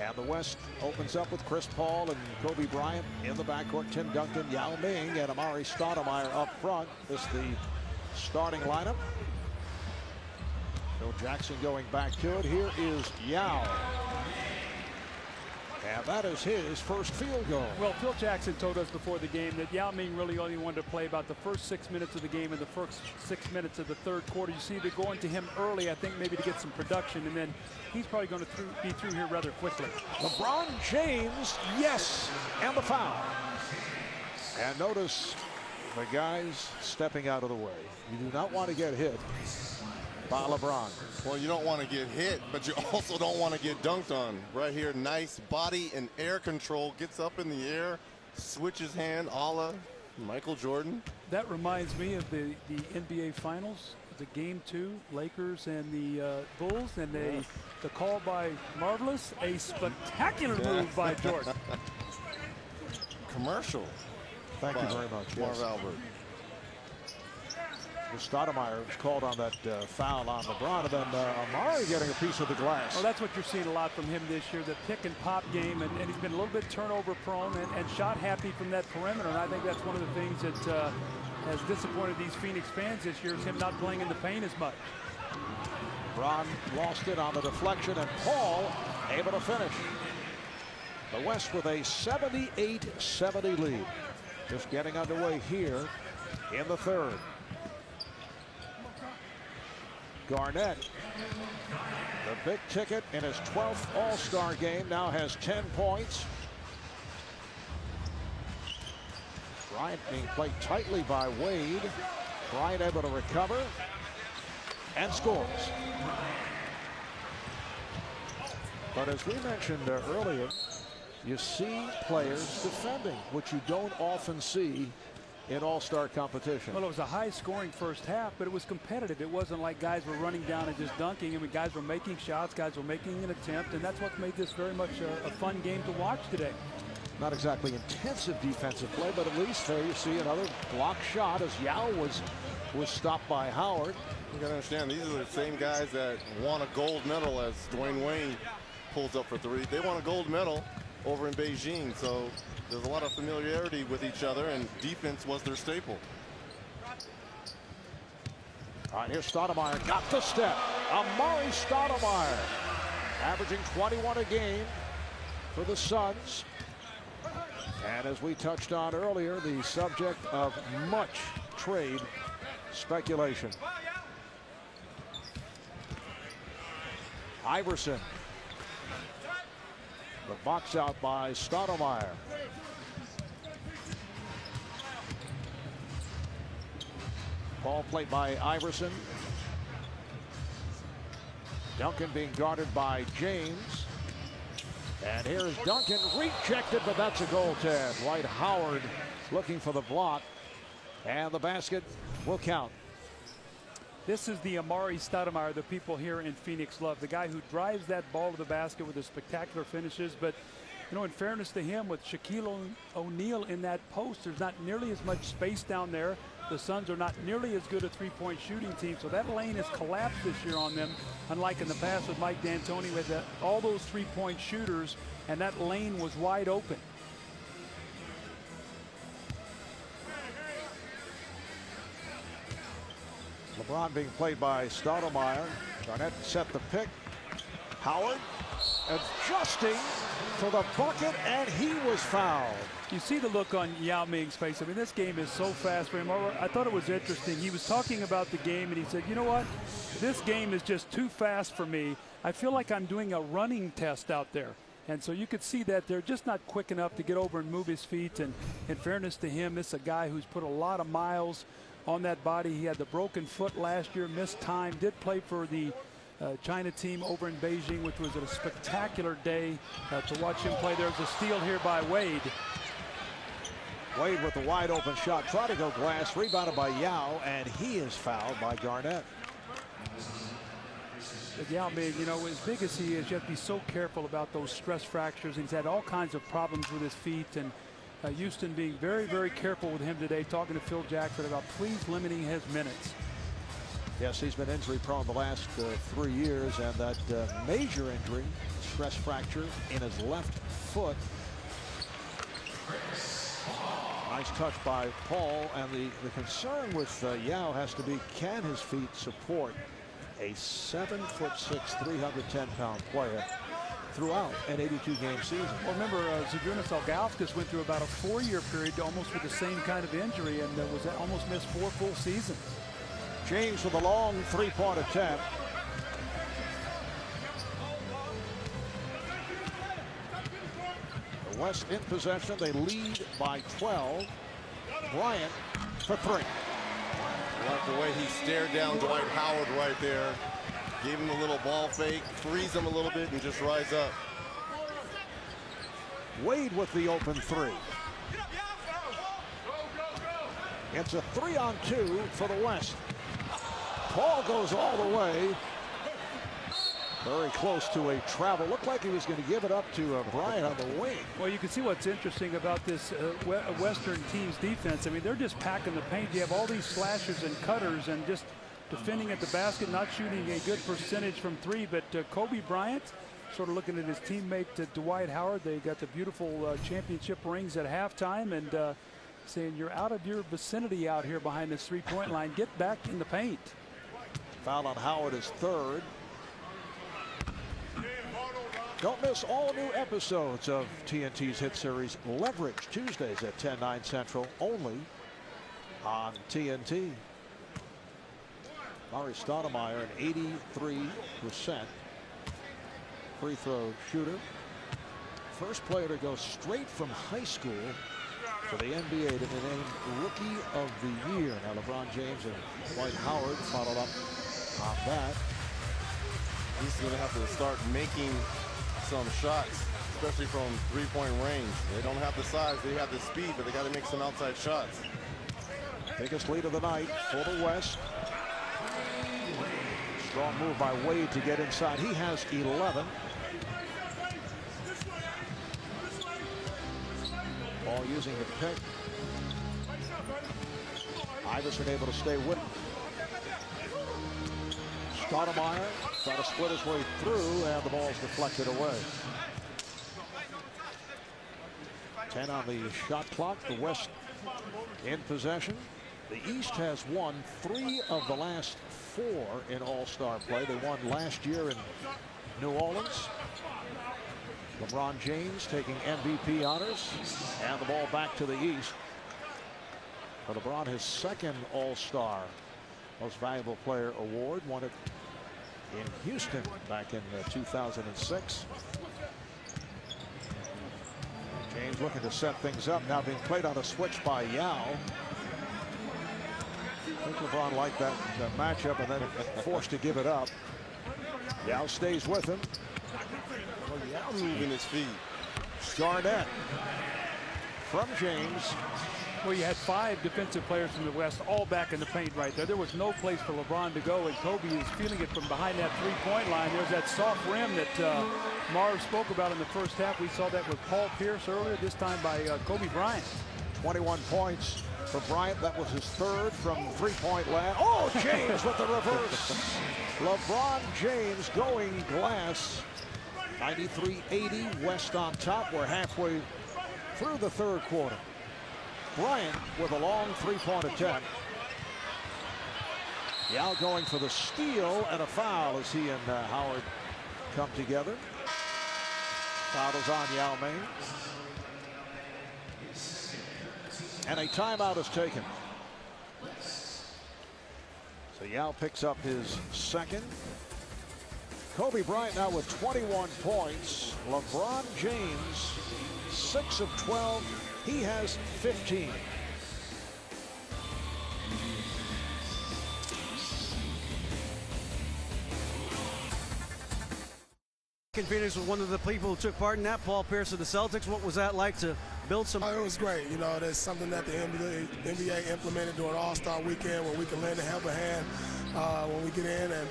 A: And the West opens up with Chris Paul and Kobe Bryant in the backcourt. Tim Duncan, Yao Ming, and Amar'e Stoudemire up front. This is the starting lineup. Phil Jackson going back to it. Here is Yao. And that is his first field goal.
E: Well, Phil Jackson told us before the game that Yao Ming really only wanted to play about the first 6 minutes of the game and the first 6 minutes of the third quarter. You see, they're going to him early, I think, maybe to get some production, and then he's probably going to be through here rather quickly.
A: LeBron James, yes, and the foul. And notice the guys stepping out of the way. You do not want to get hit by LeBron.
D: Well, you don't want to get hit, but you also don't want to get dunked on. Right here, nice body and air control. Gets up in the air, switches hand, a la Michael Jordan.
E: That reminds me of the NBA Finals, the Game 2, Lakers and the Bulls, and the call by Marvelous, a spectacular move by Jordan.
D: Commercial.
A: Thank you very much.
D: Marv Albert.
A: Stoudemire was called on that foul on LeBron, and then Amar'e getting a piece of the glass.
E: Well, that's what you're seeing a lot from him this year, the pick and pop game, and he's been a little bit turnover prone and shot happy from that perimeter, and I think that's one of the things that has disappointed these Phoenix fans this year is him not playing in the paint as much.
A: LeBron lost it on the deflection, and Paul able to finish. The West with a 78-70 lead. Just getting underway here in the third. Garnett, the big ticket in his 12th All-Star game, now has 10 points. Bryant being played tightly by Wade. Bryant able to recover and scores. But as we mentioned earlier, you see players defending, which you don't often see in all-star competition.
E: Well, it was a high-scoring first half, but it was competitive. It wasn't like guys were running down and just dunking. I mean, guys were making shots, guys were making an attempt, and that's what made this very much a fun game to watch today.
A: Not exactly intensive defensive play, but at least there you see another block shot as Yao was stopped by Howard.
D: You gotta understand, these are the same guys that won a gold medal as Dwyane Wade pulls up for three. They won a gold medal over in Beijing, so there's a lot of familiarity with each other, and defense was their staple.
A: All right, here's Stoudemire, got the step. Amar'e Stoudemire, averaging 21 a game for the Suns. And as we touched on earlier, the subject of much trade speculation. Iverson. The box out by Stoudemire. Ball played by Iverson. Duncan being guarded by James. And here's Duncan, rejected, but that's a goaltend. Dwight Howard looking for the block, and the basket will count.
E: This is the Amar'e Stoudemire the people here in Phoenix love. The guy who drives that ball to the basket with the spectacular finishes. But, you know, in fairness to him, with Shaquille O'Neal in that post, there's not nearly as much space down there. The Suns are not nearly as good a three-point shooting team, so that lane has collapsed this year on them, unlike in the past with Mike D'Antoni with all those three-point shooters, and that lane was wide open.
A: LeBron being played by Stoudemire. Garnett set the pick. Howard adjusting for the bucket, and he was fouled.
E: You see the look on Yao Ming's face. I mean, this game is so fast for him. I thought it was interesting. He was talking about the game, and he said, you know what? This game is just too fast for me. I feel like I'm doing a running test out there. And so you could see that they're just not quick enough to get over and move his feet. And in fairness to him, this is a guy who's put a lot of miles on that body. He had the broken foot last year, missed time, did play for the China team over in Beijing, which was a spectacular day to watch him play. There's a steal here by Wade.
A: Wade with the wide open shot, try to go glass, rebounded by Yao, and he is fouled by Garnett.
E: But Yao Ming, you know, as big as he is, you have to be so careful about those stress fractures. He's had all kinds of problems with his feet, and Houston being very, very careful with him today, talking to Phil Jackson about please limiting his minutes.
A: Yes, he's been injury prone the last 3 years, and that major injury, stress fracture in his left foot. Nice touch by Paul, and the concern with Yao has to be, can his feet support a 7'6", 310-pound player throughout an 82-game season?
E: Well, remember, Zydrunas Ilgauskas went through about a 4-year period almost with the same kind of injury, and was almost missed 4 full seasons.
A: James with a long three-point attempt. The West in possession. They lead by 12. Bryant for 3.
D: I like the way he stared down Dwight Howard right there. Gave him a little ball fake, freeze him a little bit, and just rise up.
A: Wade with the open 3. It's a 3-on-2 for the West. Paul goes all the way. Very close to a travel. Looked like he was going to give it up to Bryant on the wing.
E: Well, you can see what's interesting about this Western team's defense. I mean, they're just packing the paint. You have all these slashers and cutters and just defending at the basket, not shooting a good percentage from three. But Kobe Bryant, sort of looking at his teammate Dwight Howard. They got the beautiful championship rings at halftime, and saying, you're out of your vicinity out here behind this three-point line. Get back in the paint.
A: Foul on Howard is third. Don't miss all new episodes of TNT's hit series Leverage, Tuesdays at 10, 9 Central, only on TNT. Amar'e Stoudemire, an 83% free throw shooter. First player to go straight from high school to the NBA to be named Rookie of the Year. Now LeBron James and Dwight Howard followed up on that.
D: He's going to have to start making some shots, especially from three-point range. They don't have the size, they have the speed, but they got to make some outside shots.
A: Biggest lead of the night for the West. Strong move by Wade to get inside. He has 11. Ball using the pick. Iverson able to stay with him. Stoudemire trying to split his way through, and the ball's deflected away. 10 on the shot clock. The West in possession. The East has won 3 of the last 4 in All-Star play. They won last year in New Orleans. LeBron James taking MVP honors, and the ball back to the East. For LeBron, his second All-Star Most Valuable Player award, won it in Houston back in 2006. James looking to set things up, now being played on a switch by Yao. I think LeBron liked that matchup and then forced to give it up. Yao stays with him.
D: Well, Yao's moving his feet.
A: Garnett from James.
E: Well, you had 5 defensive players from the West all back in the paint right there. There was no place for LeBron to go, and Kobe is feeling it from behind that three-point line. There's that soft rim that Marv spoke about in the first half. We saw that with Paul Pierce earlier, this time by Kobe Bryant.
A: 21 points for Bryant. That was his 3rd from three-point land. Oh, James with the reverse. LeBron James going glass. 93-80, West on top. We're halfway through the 3rd quarter. Bryant with a long three-point attempt. Yao going for the steal and a foul as he and Howard come together. Foul is on Yao Ming. And a timeout is taken. So Yao picks up his 2nd. Kobe Bryant now with 21 points. LeBron James 6 of 12. He has 15.
G: Phoenix was one of the people who took part in that. Paul Pierce of the Celtics. What was that like to build some?
I: It was great. You know, that's something that the NBA implemented during All-Star Weekend, where we can lend a helping hand when we get in, and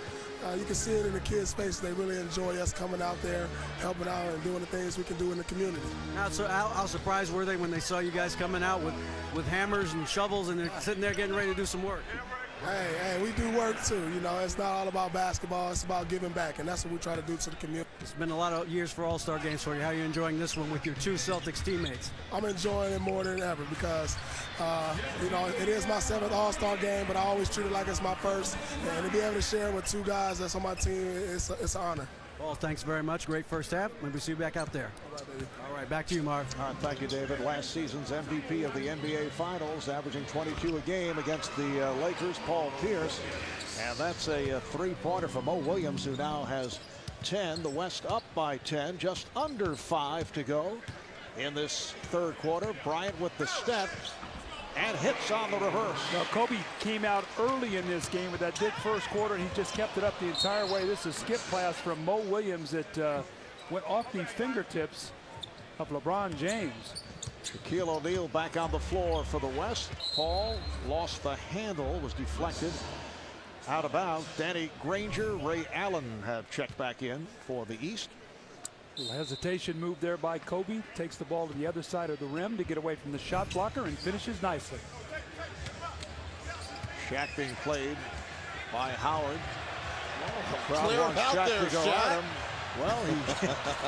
I: you can see it in the kids' face. They really enjoy us coming out there, helping out, and doing the things we can do in the community.
G: Now, so how surprised were they when they saw you guys coming out with hammers and shovels and they're sitting there getting ready to do some work?
I: Hey, we do work too. You know, it's not all about basketball. It's about giving back, and that's what we try to do to the community.
G: It's been a lot of years for All-Star games for you. How are you enjoying this one with your 2 Celtics teammates?
I: I'm enjoying it more than ever because, you know, it is my 7th All-Star game, but I always treat it like it's my 1st. And to be able to share it with 2 guys that's on my team, it's an honor.
G: Paul, thanks very much. Great first half. Maybe see you back out there.
I: All right, baby.
G: All right, back to you, Marv.
A: All right, thank you, David. Last season's MVP of the NBA Finals, averaging 22 a game against the Lakers, Paul Pierce. And that's a 3-pointer for Mo Williams, who now has 10. The West up by 10, just under 5 to go in this 3rd quarter. Bryant with the step and hits on the reverse.
E: Now, Kobe came out early in this game with that big first quarter, and he just kept it up the entire way. This is a skip pass from Mo Williams that went off the fingertips of LeBron James.
A: Shaquille O'Neal back on the floor for the West. Paul lost the handle, was deflected. Out of bounds. Danny Granger, Ray Allen have checked back in for the East.
E: Little hesitation move there by Kobe. Takes the ball to the other side of the rim to get away from the shot blocker and finishes nicely.
A: Shaq being played by Howard.
D: Clear
A: wants
D: out
A: Shaq
D: there,
A: to go
D: Shaq.
A: at him. Well, he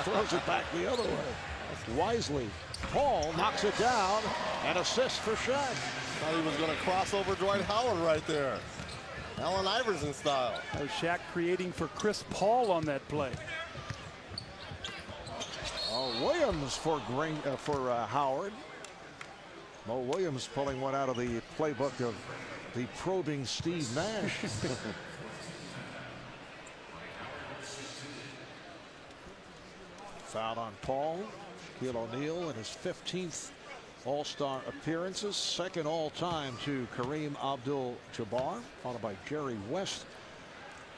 A: throws it back the other way. Wisely. Paul knocks it down and assists for Shaq.
D: Thought he was going to cross over Dwight Howard right there. Allen Iverson style.
E: Shaq creating for Chris Paul on that play.
A: Williams for Howard. Mo Williams pulling one out of the playbook of the probing Steve Nash. Foul on Paul. Shaquille O'Neal in his 15th All-Star appearances, second all-time to Kareem Abdul-Jabbar, followed by Jerry West,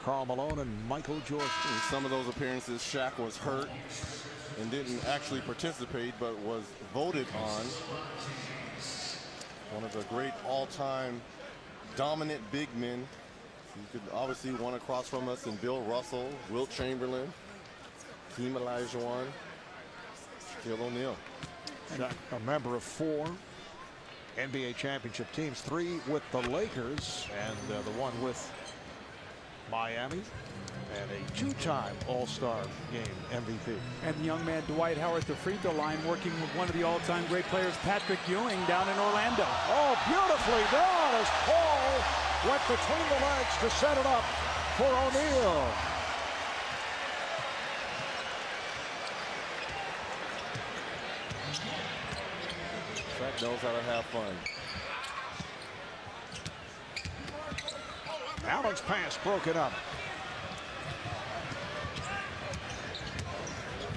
A: Karl Malone, and Michael Jordan.
D: In some of those appearances, Shaq was hurt and didn't actually participate, but was voted on. One of the great all-time dominant big men. You could obviously one across from us in Bill Russell, Wilt Chamberlain, Hakeem Olajuwon, Shaquille O'Neal.
A: A member of 4 NBA championship teams, 3 with the Lakers and the one with Miami, and a 2-time All-Star game MVP.
E: And the young man Dwight Howard at the free throw line, working with one of the all-time great players, Patrick Ewing, down in Orlando.
A: Oh, beautifully done as Paul went between the legs to set it up for O'Neal.
D: Shaq knows how to have fun.
A: Allen's pass broken up.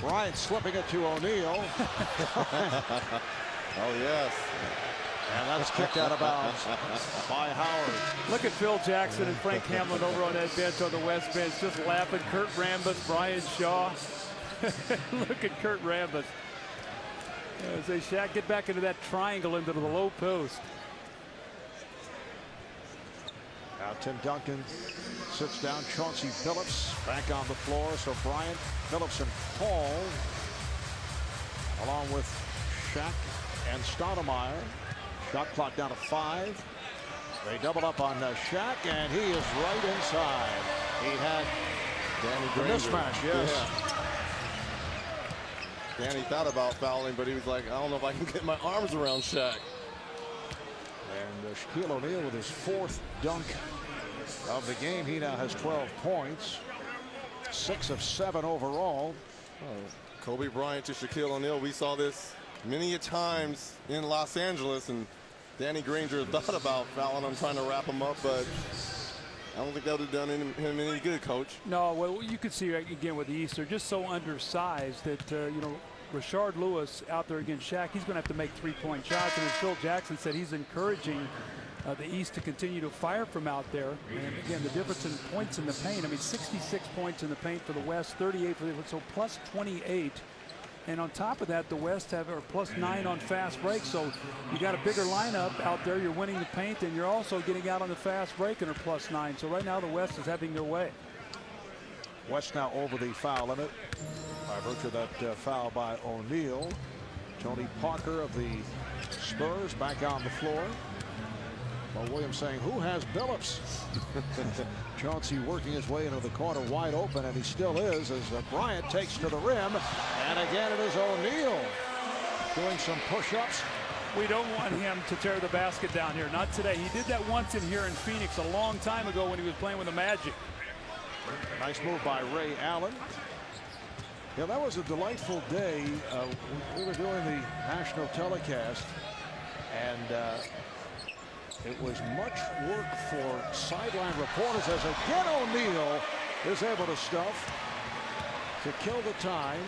A: Bryant slipping it to O'Neal.
D: Oh, yes.
A: And that's kicked out of bounds by Howard.
E: Look at Phil Jackson and Frank Hamlin over on that bench on the West bench, just laughing. Kurt Rambis, Brian Shaw. Look at Kurt Rambis. As they Shaq get back into that triangle into the low post.
A: Now Tim Duncan sits down. Chauncey Phillips back on the floor. So Bryant, Phillips, and Paul, along with Shaq and Stoudemire. Shot clock down to 5. They double up on Shaq, and he is right inside. He had the mismatch, yes.
D: Yeah. Danny thought about fouling, but he was like, I don't know if I can get my arms around Shaq.
A: And Shaquille O'Neal with his 4th dunk of the game. He now has 12 points, 6 of 7 overall.
D: Kobe Bryant to Shaquille O'Neal. We saw this many a times in Los Angeles, and Danny Granger thought about fouling him, trying to wrap him up, but I don't think that would have done him any good, Coach.
E: No, well, you could see again with the East, they're just so undersized that, you know, Rashard Lewis out there against Shaq, he's going to have to make 3-point shots. And as Phil Jackson said, he's encouraging the East to continue to fire from out there. And again, the difference in points in the paint, I mean, 66 points in the paint for the West, 38 for the, so plus 28. And on top of that, the West have plus 9 on fast break. So you got a bigger lineup out there. You're winning the paint, and you're also getting out on the fast break and are plus 9. So right now the West is having their way.
A: West now over the foul limit by virtue of that foul by O'Neal. Tony Parker of the Spurs back on the floor. Well, Williams saying, who has Billups? Chauncey working his way into the corner wide open, and he still is, as Bryant takes to the rim. And again, it is O'Neal doing some push-ups.
E: We don't want him to tear the basket down here. Not today. He did that once in here in Phoenix a long time ago when he was playing with the Magic.
A: Nice move by Ray Allen. Yeah, that was a delightful day. We were doing the national telecast, and it was much work for sideline reporters as again O'Neal is able to stuff to kill the time,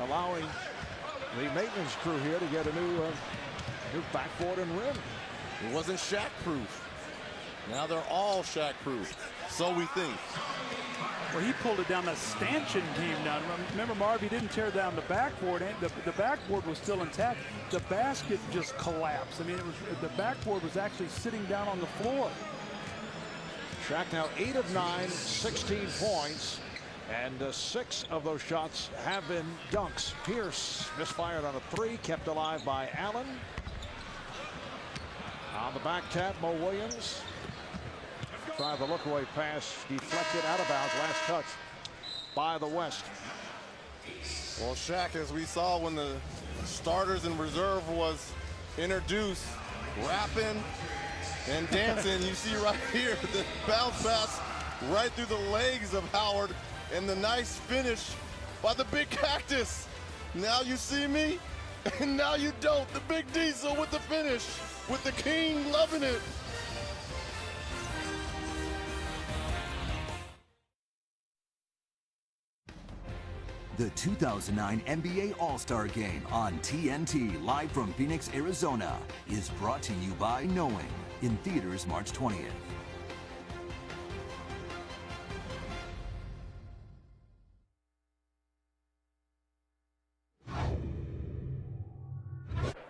A: allowing the maintenance crew here to get a new backboard and rim.
D: It wasn't Shaq proof. Now they're all Shaq proof. So we think.
E: Well, he pulled it down. The stanchion came down. Remember, Marv, he didn't tear down the backboard. The backboard was still intact. The basket just collapsed. I mean, the backboard was actually sitting down on the floor.
A: Shaq now 8 of 9, 16 points. And 6 of those shots have been dunks. Pierce misfired on a 3, kept alive by Allen. On the back tap, Mo Williams. Tried the look-away pass, deflected out of bounds. Last touch by the West.
D: Well, Shaq, as we saw when the starters and reserve was introduced, rapping and dancing, you see right here the bounce pass right through the legs of Howard. And the nice finish by the big cactus. Now you see me, and now you don't. The big diesel with the finish, with the king loving it.
F: The 2009 NBA All-Star Game on TNT, live from Phoenix, Arizona, is brought to you by Knowing, in theaters March 20th.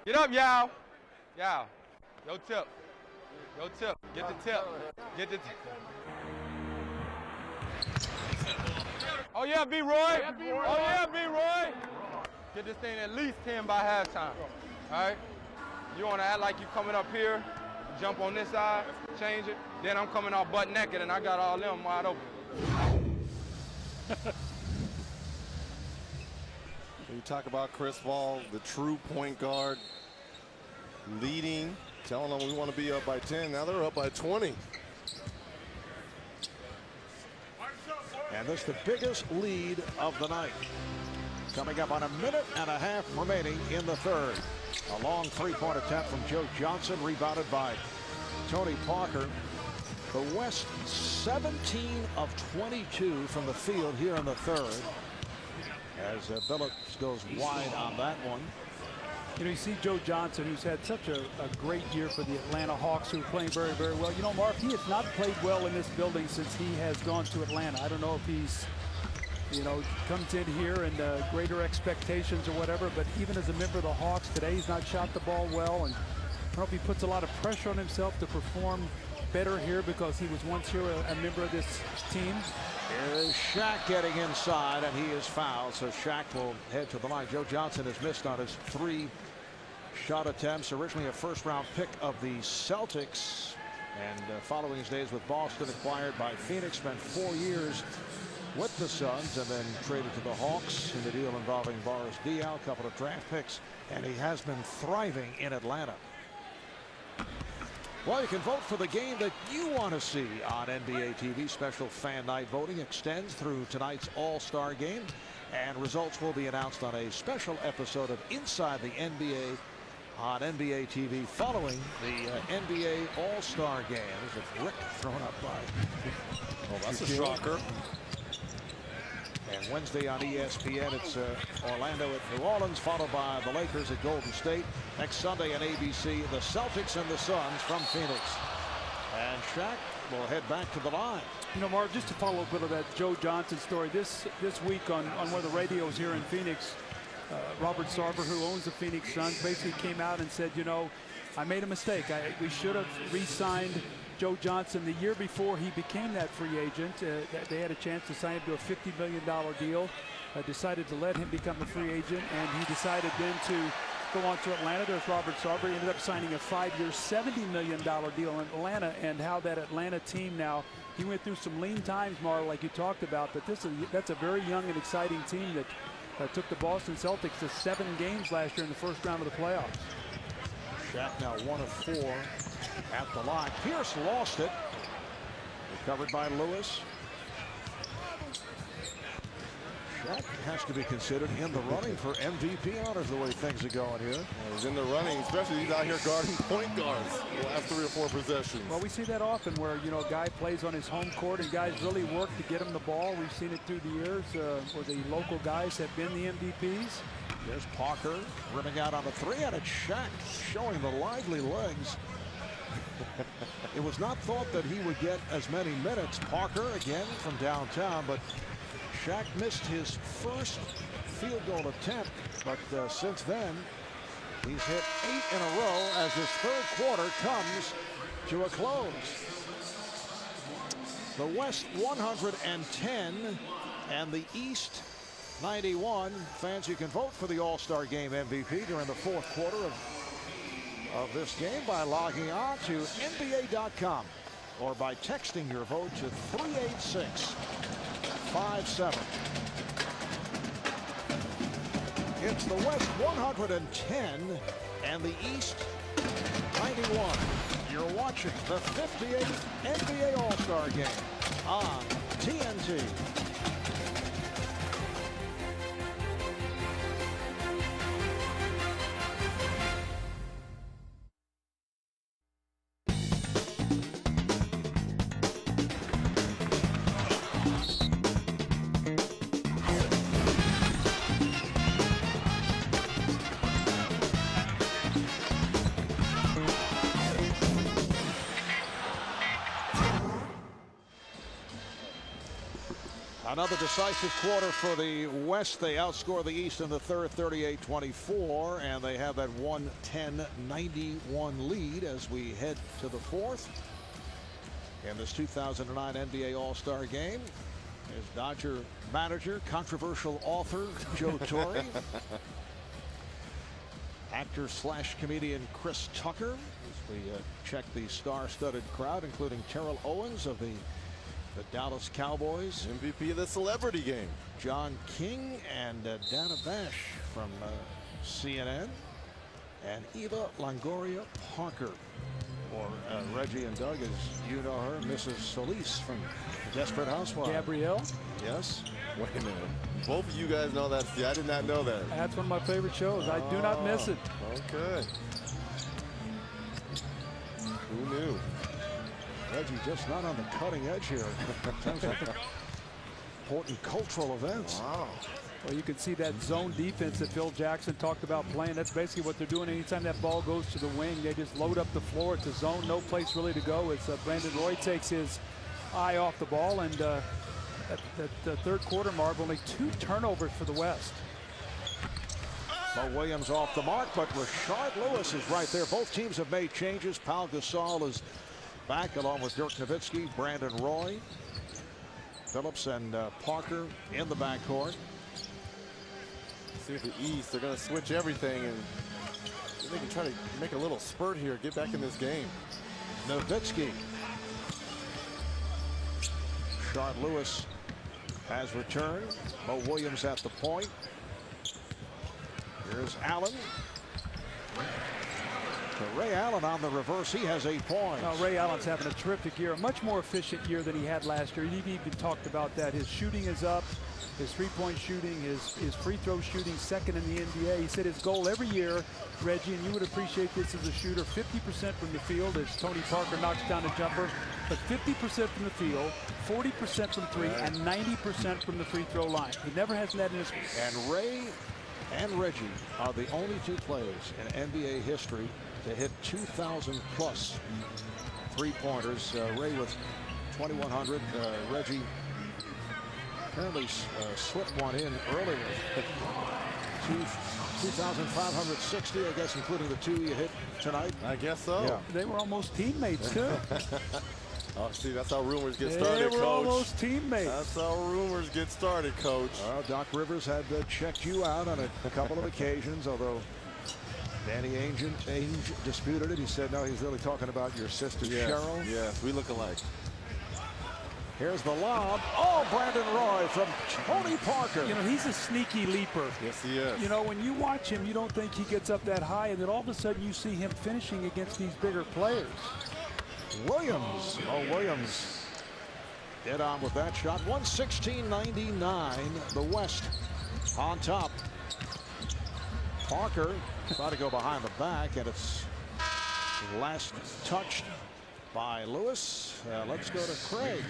M: Get up, y'all. Y'all. Yo tip. Yo tip. Get the tip. Get the tip. Oh yeah, B-Roy. Oh yeah, B-Roy. Get this thing at least 10 by halftime. All right? You want to act like you coming up here, jump on this side, change it. Then I'm coming off butt naked and I got all them wide open.
D: You talk about Chris Paul, the true point guard, leading, telling them we want to be up by 10. Now they're up by 20.
A: And this is the biggest lead of the night. Coming up on 1.5 minutes remaining in the third. A long three-point attempt from Joe Johnson, rebounded by Tony Parker. The West 17 of 22 from the field here in the third. As Billups goes wide on that one.
E: You know, you see Joe Johnson, who's had such a great year for the Atlanta Hawks, who are playing very, very well. You know, Marv, he has not played well in this building since he has gone to Atlanta. I don't know if he's, you know, comes in here and greater expectations or whatever, but even as a member of the Hawks today, he's not shot the ball well. And I don't know if he puts a lot of pressure on himself to perform better here because he was once here a member of this team.
A: Here's Shaq getting inside, and he is fouled, so Shaq will head to the line. Joe Johnson has missed on his 3 shot attempts. Originally a first-round pick of the Celtics, and following his days with Boston, acquired by Phoenix, spent 4 years with the Suns, and then traded to the Hawks in the deal involving Boris Diaw, a couple of draft picks, and he has been thriving in Atlanta. Well, you can vote for the game that you want to see on NBA TV. Special fan night voting extends through tonight's All-Star game, and results will be announced on a special episode of Inside the NBA on NBA TV following the NBA All-Star game. There's a brick thrown up by.
D: Oh, that's a shocker.
A: And Wednesday on ESPN, it's Orlando at New Orleans, followed by the Lakers at Golden State. Next Sunday on ABC, the Celtics and the Suns from Phoenix. And Shaq will head back to the line.
E: You know, Mark, just to follow a bit of that Joe Johnson story, this week on one of the radios here in Phoenix, Robert Sarver, who owns the Phoenix Suns, basically came out and said, you know, I made a mistake. We should have re-signed Joe Johnson the year before he became that free agent. They had a chance to sign him to a $50 million deal. Decided to let him become a free agent, and he decided then to go on to Atlanta. There's Robert Sarver. He ended up signing a 5-year, $70 million deal in Atlanta, and how that Atlanta team now, he went through some lean times, Marl, like you talked about, but that's a very young and exciting team that took the Boston Celtics to 7 games last year in the first round of the playoffs.
A: Shaq now 1 of 4 at the line. Pierce lost it. Recovered by Lewis. Shaq has to be considered in the running for MVP honors the way things are going here.
D: Well, he's in the running, especially he's out here guarding point guards the last 3 or 4 possessions.
E: Well, we see that often where, you know, a guy plays on his home court and guys really work to get him the ball. We've seen it through the years where the local guys have been the MVPs.
A: There's Parker running out on the 3, and it's Shaq showing the lively legs. It was not thought that he would get as many minutes. Parker again from downtown, but Shaq missed his first field goal attempt, but since then he's hit 8 in a row as this third quarter comes to a close. The West 110 and the East 91. Fans, you can vote for the All-Star Game MVP during the fourth quarter of this game by logging on to NBA.com or by texting your vote to 38657. It's the West 110 and the East 91. You're watching the 58th NBA All-Star Game on TNT. Another decisive quarter for the West. They outscore the East in the third, 38-24, and they have that 110-91 lead as we head to the fourth. In this 2009 NBA All-Star Game is Dodger manager, controversial author Joe Torre, actor / comedian Chris Tucker, as we check the star-studded crowd, including Terrell Owens of the Dallas Cowboys.
D: MVP of the celebrity game.
A: John King and Dana Bash from CNN. And Eva Longoria Parker. Or Reggie and Doug, as you know her, Mrs. Solis from Desperate Housewives.
E: Gabrielle?
A: Yes.
D: Wait a minute. Both of you guys know that. See, I did not know that.
E: That's one of my favorite shows. I do not miss it.
D: Okay. Who knew?
A: Reggie just not on the cutting edge here in terms of important cultural events.
D: Wow.
E: Well, you can see that zone defense that Phil Jackson talked about playing. That's basically what they're doing. Anytime that ball goes to the wing, they just load up the floor. It's a zone, no place really to go. It's Brandon Roy takes his eye off the ball, and at the third quarter mark, only 2 turnovers for the West.
A: Mo Williams off the mark, but Rashard Lewis is right there. Both teams have made changes. Pau Gasol is back along with Dirk Nowitzki, Brandon Roy, Phillips, and Parker in the backcourt.
D: See if the East, they're going to switch everything, and they can try to make a little spurt here, get back in this game.
A: Nowitzki. Rashard Lewis has returned. Mo Williams at the point. Here's Allen. So Ray Allen on the reverse. He has 8 points.
E: Now, Ray Allen's having a terrific year, a much more efficient year than he had last year. He even talked about that. His shooting is up, his three-point shooting, his free throw shooting second in the NBA. He said his goal every year, Reggie, and you would appreciate this as a shooter, 50% from the field as Tony Parker knocks down a jumper, but 50% from the field, 40% from three, and 90% from the free throw line. He never has that in his.
A: And Ray and Reggie are the only 2 players in NBA history to hit 2,000 plus three-pointers. Ray with 2,100. Reggie apparently slipped one in earlier. 2,560, I guess, including the 2 you hit tonight.
D: I guess so.
A: Yeah.
E: They were almost teammates, too.
D: Oh, see, that's how rumors get started,
E: They were
D: Coach.
E: almost teammates.
D: That's how rumors get started, Coach.
A: Well, Doc Rivers had checked you out on a couple of occasions, although Danny Ainge disputed it. He said, no, he's really talking about your sister, Cheryl.
D: Yes, we look alike.
A: Here's the lob. Oh, Brandon Roy from Tony Parker.
E: You know, he's a sneaky leaper.
D: Yes, he is.
E: You know, when you watch him, you don't think he gets up that high, and then all of a sudden you see him finishing against these bigger players.
A: Williams. Oh, Williams dead on with that shot. 116-99. The West on top. Parker trying to go behind the back, and it's last touched by Lewis. Let's go to Craig.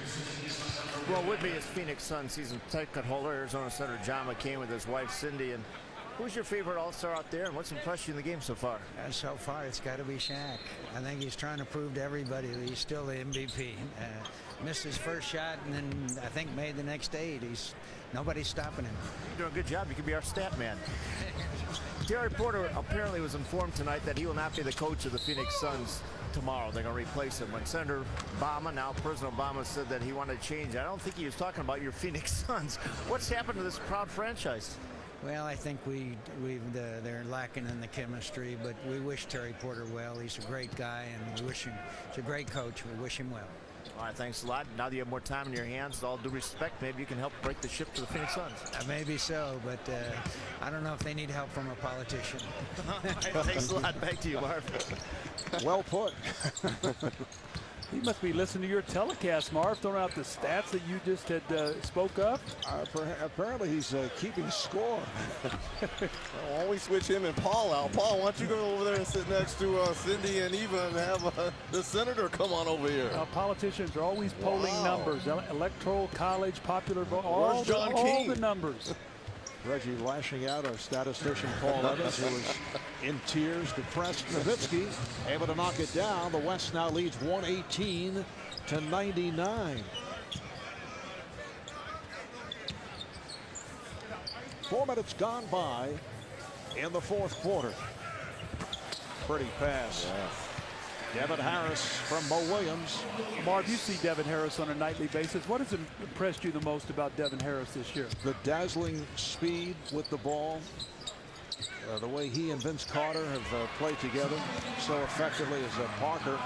H: Well, with me is Phoenix Suns season ticket holder, Arizona Senator John McCain with his wife Cindy. And who's your favorite All-Star out there, and what's impressed you in the game so far?
L: So far, it's got to be Shaq. I think he's trying to prove to everybody that he's still the MVP. Missed his first shot, and then I think made the next 8. Nobody's stopping him.
H: You're doing a good job. You could be our stat man. Terry Porter apparently was informed tonight that he will not be the coach of the Phoenix Suns tomorrow. They're going to replace him. When Senator Obama, now President Obama, said that he wanted to change, I don't think he was talking about your Phoenix Suns. What's happened to this proud franchise?
L: Well, I think they're lacking in the chemistry, but we wish Terry Porter well. He's a great guy, and we wish him. He's a great coach. We wish him well.
H: All right, thanks a lot. Now that you have more time in your hands, with all due respect, maybe you can help break the ship to the Phoenix Suns.
L: Maybe so, but I don't know if they need help from a politician.
H: Thanks a lot. Back to you, Marv.
A: Well put.
E: He must be listening to your telecast, Marv, throwing out the stats that you just had spoke up.
A: Apparently he's keeping score.
D: Well, we switch him and Paul out. Paul, why don't you go over there and sit next to Cindy and Eva and have the senator come on over here?
E: Politicians are always polling numbers. Electoral college, popular vote, all the numbers.
A: Reggie lashing out, our statistician Paul Evans, who was in tears, depressed. Nowitzki able to knock it down. The West now leads 118-99. 4 minutes gone by in the fourth quarter. Pretty pass.
D: Yeah.
A: Devin Harris from Mo Williams.
E: Marv, you see Devin Harris on a nightly basis. What has impressed you the most about Devin Harris this year?
A: The dazzling speed with the ball. The way he and Vince Carter have played together so effectively as Parker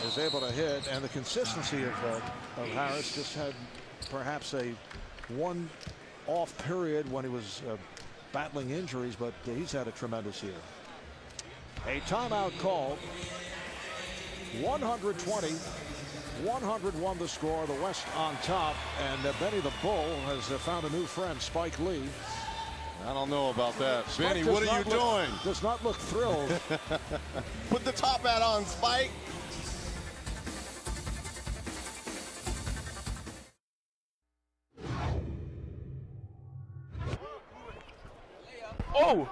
A: is able to hit. And the consistency of Harris. Just had perhaps a one off period when he was battling injuries, but he's had a tremendous year. A timeout called. 120, 101 the score. The West on top, and Benny the Bull has found a new friend, Spike Lee.
D: I don't know about that.
A: Spike,
D: Benny, what are you doing?
A: Does not look thrilled.
D: Put the top hat on, Spike.
O: Oh!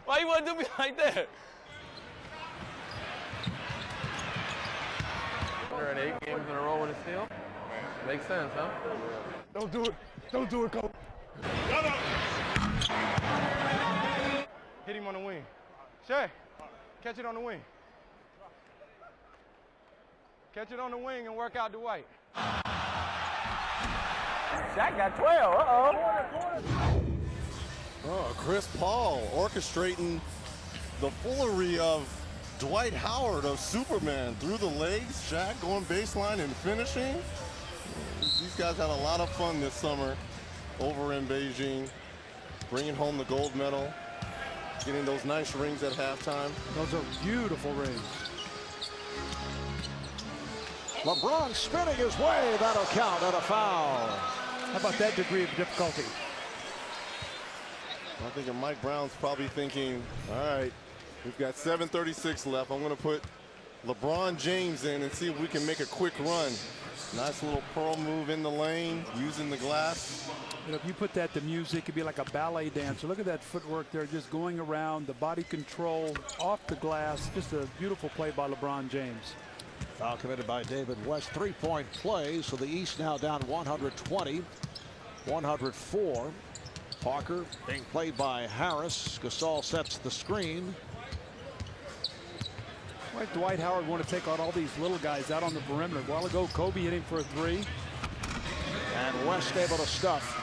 O: Why you want to do me like that? 8 games in a row with a steal? Makes sense, huh?
I: Don't do it. Don't do it, coach. Hit him on the wing. Shay, catch it on the wing. Catch it on the wing and work out Dwight.
O: Shaq got 12. Uh-oh.
D: Oh, Chris Paul orchestrating the foolery of Dwight Howard of Superman through the legs. Shaq going baseline and finishing. These guys had a lot of fun this summer over in Beijing, bringing home the gold medal, getting those nice rings at halftime.
E: Those are beautiful rings.
A: LeBron spinning his way. That'll count at a foul.
E: How about that degree of difficulty?
D: I think Mike Brown's probably thinking, all right, we've got 7:36 left. I'm going to put LeBron James in and see if we can make a quick run. Nice little pearl move in the lane, using the glass.
E: You know, if you put that to music, it'd be like a ballet dancer. Look at that footwork there, just going around, the body control, off the glass. Just a beautiful play by LeBron James.
A: Foul committed by David West. 3-point play, so the East now down 120, 104. Parker being played by Harris. Gasol sets the screen.
E: Why did Dwight Howard want to take out all these little guys out on the perimeter? A while ago, Kobe hitting for a three.
A: And West able to stuff.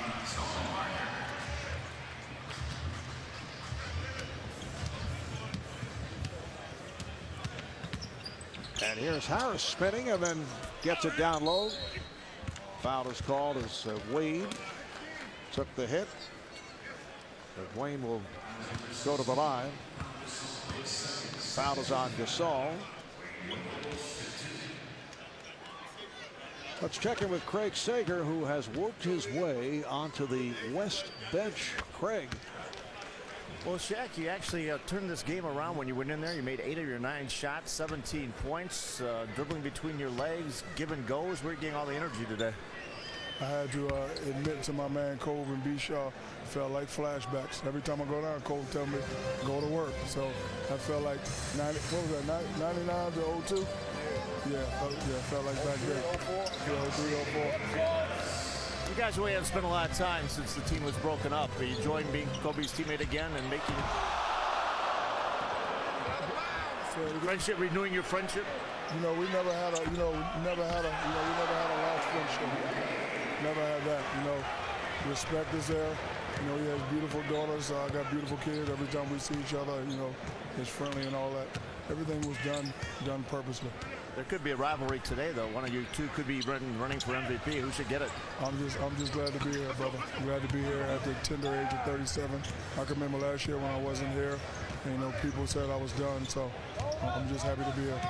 A: And here's Harris spinning and then gets it down low. Foul is called as Wade took the hit. But Wayne will go to the line. Foul is on Gasol. Let's check in with Craig Sager, who has worked his way onto the West bench. Craig.
H: Well, Shaq, you actually turned this game around when you went in there. You made 8 of your 9 shots, 17 points, dribbling between your legs, give and goes. Where are you getting all the energy today?
I: I had to admit to my man Cole and B. Shaw, felt like flashbacks. Every time I go down, Cole tell me, go to work. So I felt like, 99 to 02? Yeah, felt like back there. 03, 04.
H: You guys really haven't spent a lot of time since the team was broken up. Are you enjoying being Kobe's teammate again and making... Friendship, renewing your friendship.
I: You know, we never had a lost friendship. Never had that. You know, respect is there. You know, he has beautiful daughters. I got beautiful kids. Every time we see each other, you know, it's friendly and all that. Everything was done purposely.
H: There could be a rivalry today, though. One of you two could be running for MVP. Who should get it? I'm
I: just glad to be here, brother. Glad to be here at the tender age of 37. I can remember last year when I wasn't here, and, you know, people said I was done. So I'm just happy to be here.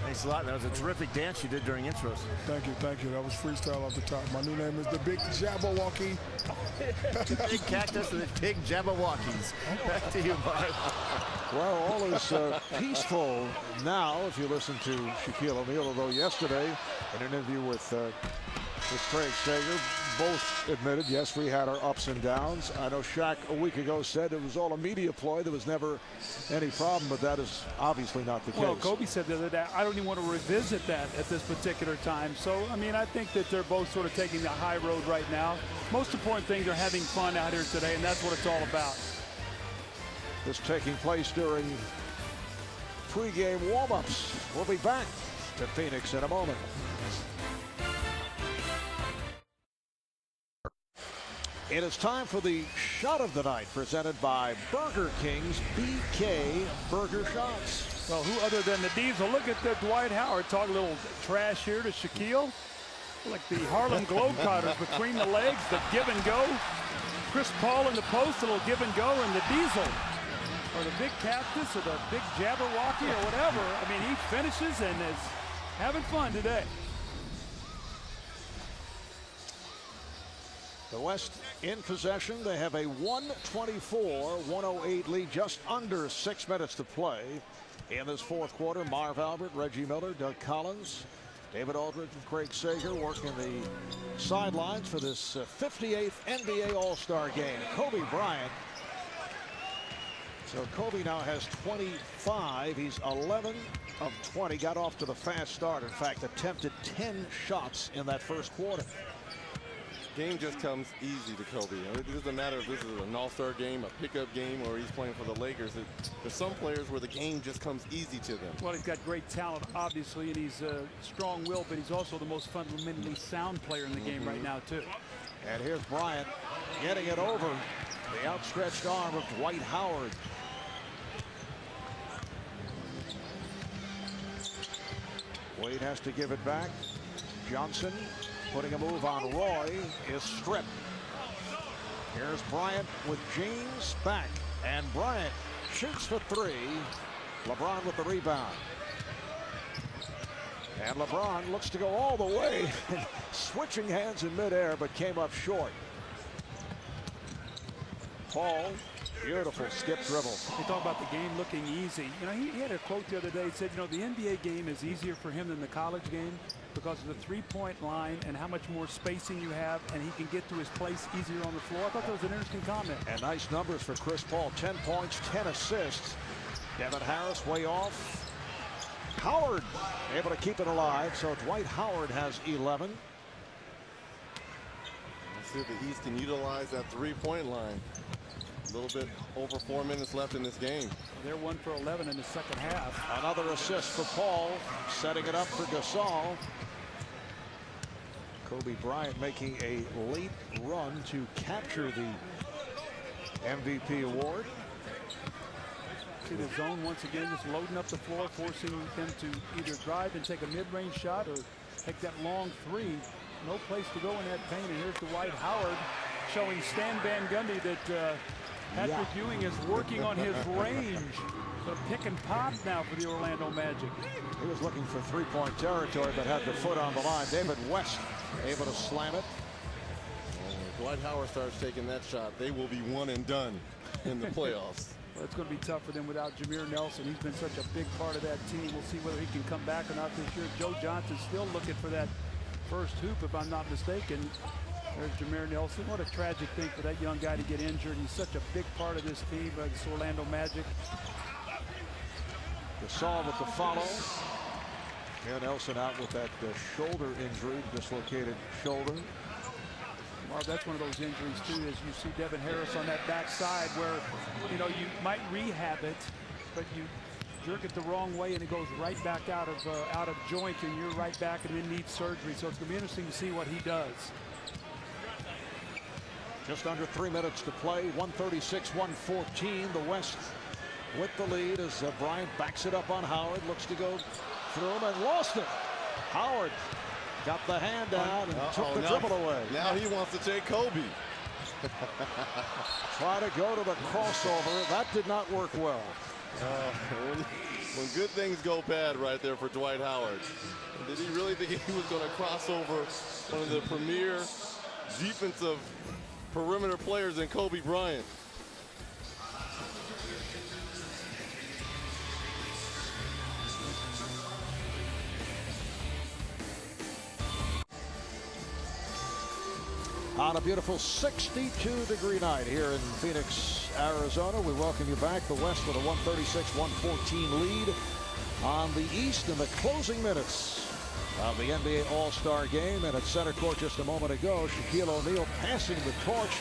H: Thanks a lot. That was a terrific dance you did during intros.
I: Thank you. That was freestyle off the top. My new name is the Big Jabberwocky.
H: Big Cactus and the Big Jabberwockies. Back to you, Mark.
A: Well, all is peaceful now if you listen to Shaquille O'Neal, although yesterday in an interview with Craig Sager, both admitted, yes, we had our ups and downs. I know Shaq a week ago said it was all a media ploy. There was never any problem, but that is obviously not the case.
E: Well, Kobe said the other day, I don't even want to revisit that at this particular time. So, I mean, I think that they're both sort of taking the high road right now. Most important thing, they're having fun out here today, and that's what it's all about.
A: This taking place during pregame warm-ups. We'll be back to Phoenix in a moment. It is time for the shot of the night, presented by Burger King's BK Burger Shots.
E: Well, who other than the Diesel? Look at the Dwight Howard. Talk a little trash here to Shaquille. Like the Harlem Globetrotters between the legs, the give and go. Chris Paul in the post, a little give and go, and the Diesel. Or the Big Cactus or the Big Jabberwocky or whatever. I mean, he finishes and is having fun today.
A: The West in possession. They have a 124-108 lead, just under 6 minutes to play in this fourth quarter. Marv Albert, Reggie Miller, Doug Collins, David Aldridge, and Craig Sager working the sidelines for this 58th NBA All-Star game. Kobe Bryant. So Kobe now has 25. He's 11 of 20. Got off to the fast start. In fact, attempted 10 shots in that first quarter.
D: Game just comes easy to Kobe. It doesn't matter if this is an all-star game, a pickup game, or he's playing for the Lakers. There's some players where the game just comes easy to them.
E: Well, he's got great talent, obviously, and he's strong-willed, but he's also the most fundamentally sound player in the game right now, too.
A: And here's Bryant getting it over the outstretched arm of Dwight Howard. Wade has to give it back. Johnson putting a move on Roy is stripped. Here's Bryant with James back, and Bryant shoots for three. LeBron with the rebound. And LeBron looks to go all the way, switching hands in midair, but came up short. Paul, beautiful skip dribble.
E: We talk about the game looking easy. You know, he had a quote the other day. He said, you know, the NBA game is easier for him than the college game because of the three-point line and how much more spacing you have, and he can get to his place easier on the floor. I thought that was an interesting comment.
A: And nice numbers for Chris Paul. 10 points, 10 assists. Devin Harris way off. Howard able to keep it alive, so Dwight Howard has 11.
D: Let's see if the East can utilize that three-point line. A little bit over 4 minutes left in this game.
E: They're 1 for 11 in the second half.
A: Another assist for Paul, setting it up for Gasol. Kobe Bryant making a late run to capture the MVP award.
E: See the zone once again, just loading up the floor, forcing them to either drive and take a mid-range shot or take that long three. No place to go in that paint. And here's Dwight Howard showing Stan Van Gundy that Patrick Ewing is working on his range. So pick and pop now for the Orlando Magic.
A: He was looking for three-point territory, but had the foot on the line. David West able to slam it.
D: When Dwight Howard starts taking that shot, they will be one and done in the playoffs.
E: Well, it's going to be tough for them without Jameer Nelson. He's been such a big part of that team. We'll see whether he can come back or not this year. Joe Johnson's still looking for that first hoop, if I'm not mistaken. There's Jameer Nelson. What a tragic thing for that young guy to get injured. He's such a big part of this team, this Orlando Magic.
A: Gasol with the follow. And Nelson out with that shoulder injury, dislocated shoulder.
E: Well, that's one of those injuries, too, as you see Devin Harris on that backside where, you know, you might rehab it, but you jerk it the wrong way and it goes right back out of joint, and you're right back and then needs surgery. So it's going to be interesting to see what he does.
A: Just under 3 minutes to play. 136-114. The West with the lead as Bryant backs it up on Howard. Looks to go through him and lost it. Howard got the hand out and took the dribble away.
D: Now he wants to take Kobe.
A: Try to go to the crossover. That did not work well.
D: When good things go bad right there for Dwight Howard. Did he really think he was going to cross over one of the premier defensive perimeter players in Kobe Bryant?
A: On a beautiful 62-degree night here in Phoenix, Arizona. We welcome you back. The West with a 136-114 lead on the East in the closing minutes of the NBA All-Star Game. And at center court just a moment ago, Shaquille O'Neal passing the torch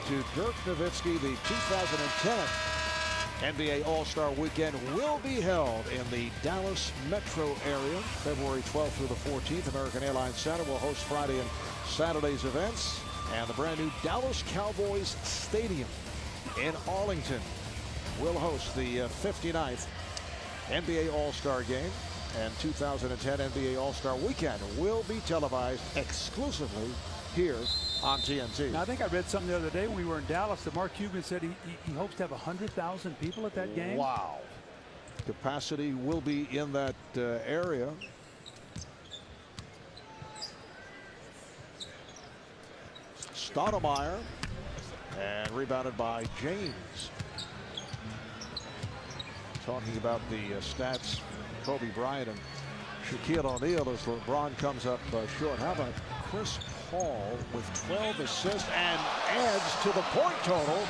A: to Dirk Nowitzki. The 2010 NBA All-Star Weekend will be held in the Dallas metro area, February 12th through the 14th. American Airlines Center will host Friday and Saturday's events. And the brand new Dallas Cowboys Stadium in Arlington will host the 59th NBA All-Star Game. And 2010 NBA All-Star Weekend will be televised exclusively here on TNT.
E: Now, I think I read something the other day when we were in Dallas that Mark Cuban said he hopes to have 100,000 people at that game.
A: Wow. Capacity will be in that area. Stoudemire, and rebounded by James. Talking about the stats, Kobe Bryant and Shaquille O'Neal as LeBron comes up short. How about Chris Paul with 12 assists and adds to the point total?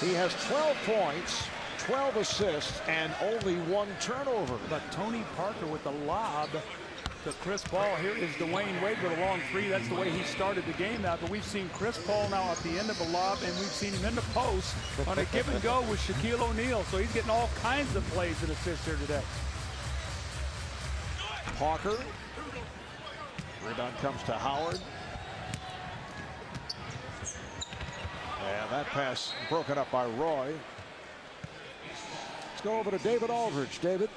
A: He has 12 points, 12 assists, and only 1 turnover.
E: But Tony Parker with the lob to Chris Paul. Here is Dwyane Wade with a long three. That's the way he started the game out. But we've seen Chris Paul now at the end of a lob, and we've seen him in the post on a give and go with Shaquille O'Neal. So he's getting all kinds of plays and assists here today.
A: Parker. Rebound comes to Howard. And that pass broken up by Roy. Let's go over to David Aldridge. David.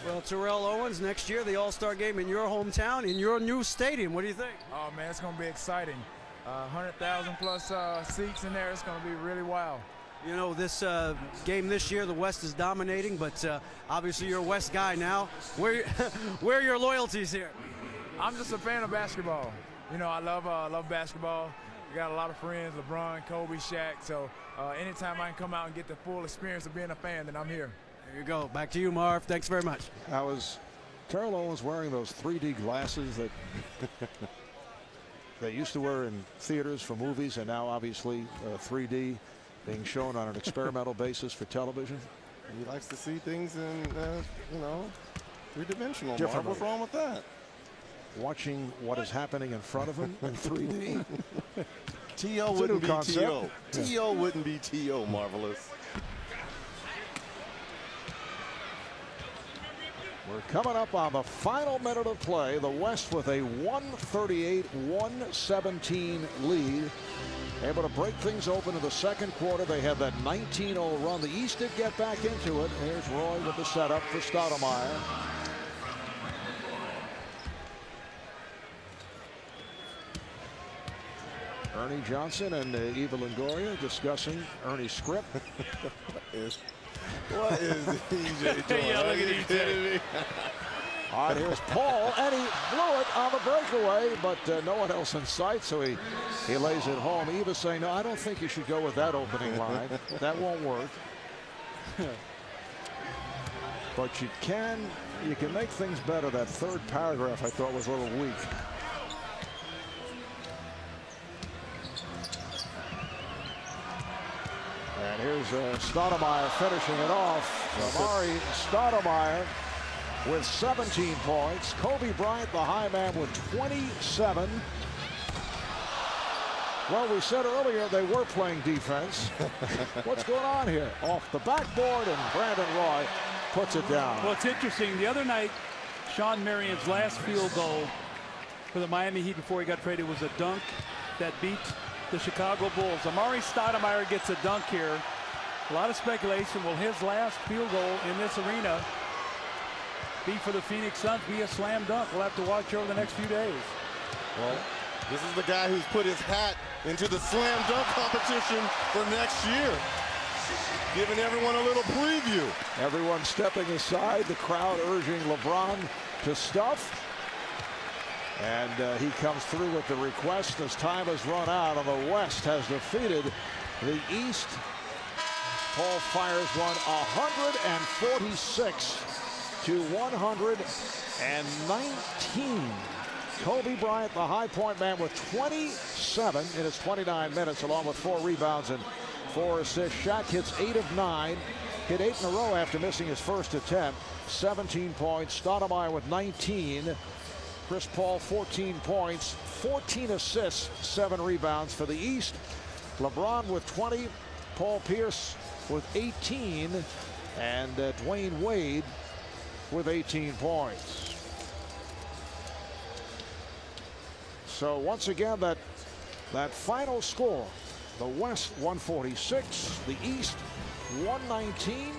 G: Well, Terrell Owens, next year, the All-Star Game in your hometown, in your new stadium. What do you think?
P: Oh, man, it's going to be exciting. 100,000 plus seats in there. It's going to be really wild.
G: You know, this game this year, the West is dominating, but obviously you're a West guy now. Where are your loyalties here?
P: I'm just a fan of basketball. You know, I love basketball. We got a lot of friends, LeBron, Kobe, Shaq. So anytime I can come out and get the full experience of being a fan, then I'm here.
G: There you go. Back to you, Marv. Thanks very much.
A: I was Terrell Owens wearing those 3D glasses that they used to wear in theaters for movies, and now obviously 3D being shown on an experimental basis for television.
D: He likes to see things in, you know, three-dimensional.
A: What's
D: wrong with that?
A: Watching what is happening in front of him in 3D.
D: T.O. wouldn't be T.O. T.O. wouldn't be T.O. Marvelous.
A: We're coming up on the final minute of play. The West with a 138-117 lead. Able to break things open in the second quarter. They had that 19-0 run. The East did get back into it. Here's Roy with the setup for Stoudemire. Ernie Johnson and Eva Longoria discussing Ernie's script.
D: What is EJ doing?
A: Yeah, look at EJ. All right, here's Paul, and he blew it on the breakaway, but no one else in sight, so he lays it home. Eva's saying, no, I don't think you should go with that opening line. That won't work. But you can make things better. That third paragraph I thought was a little weak. And here's Stoudemire finishing it off. Amar'e Stoudemire with 17 points. Kobe Bryant, the high man, with 27. Well, we said earlier they were playing defense. What's going on here? Off the backboard, and Brandon Roy puts it down.
E: Well, it's interesting. The other night, Sean Marion's last field goal for the Miami Heat before he got traded was a dunk that beat the Chicago Bulls. Amar'e Stoudemire gets a dunk here. A lot of speculation. Will his last field goal in this arena be for the Phoenix Suns, be a slam dunk? We'll have to watch over the next few days.
D: Well, this is the guy who's put his hat into the slam dunk competition for next year. Giving everyone a little preview.
A: Everyone stepping aside, the crowd urging LeBron to stuff. And he comes through with the request as time has run out, and the West has defeated the East. Paul fires one 146 to 119. Kobe Bryant, the high point man, with 27 in his 29 minutes, along with 4 rebounds and 4 assists. Shaq hits 8 of 9, hit 8 in a row after missing his first attempt. 17 points. Stoudemire with 19. Chris Paul 14 points, 14 assists, 7 rebounds for the East. LeBron with 20, Paul Pierce with 18, and Dwyane Wade with 18 points. So once again, that final score, the West 146, the East 119.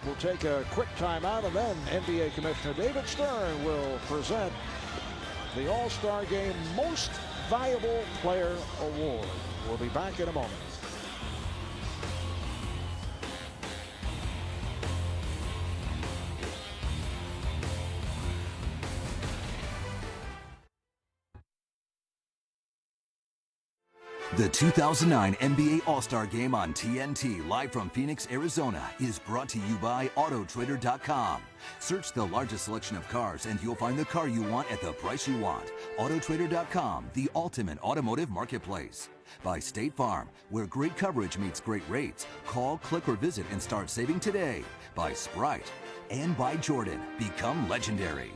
A: We'll take a quick timeout, and then NBA Commissioner David Stern will present the All-Star Game Most Valuable Player Award. We'll be back in a moment.
F: The 2009 NBA All-Star Game on TNT, live from Phoenix, Arizona, is brought to you by Autotrader.com. Search the largest selection of cars and you'll find the car you want at the price you want. Autotrader.com, the ultimate automotive marketplace. By State Farm, where great coverage meets great rates. Call, click, or visit and start saving today. By Sprite. And by Jordan, become legendary.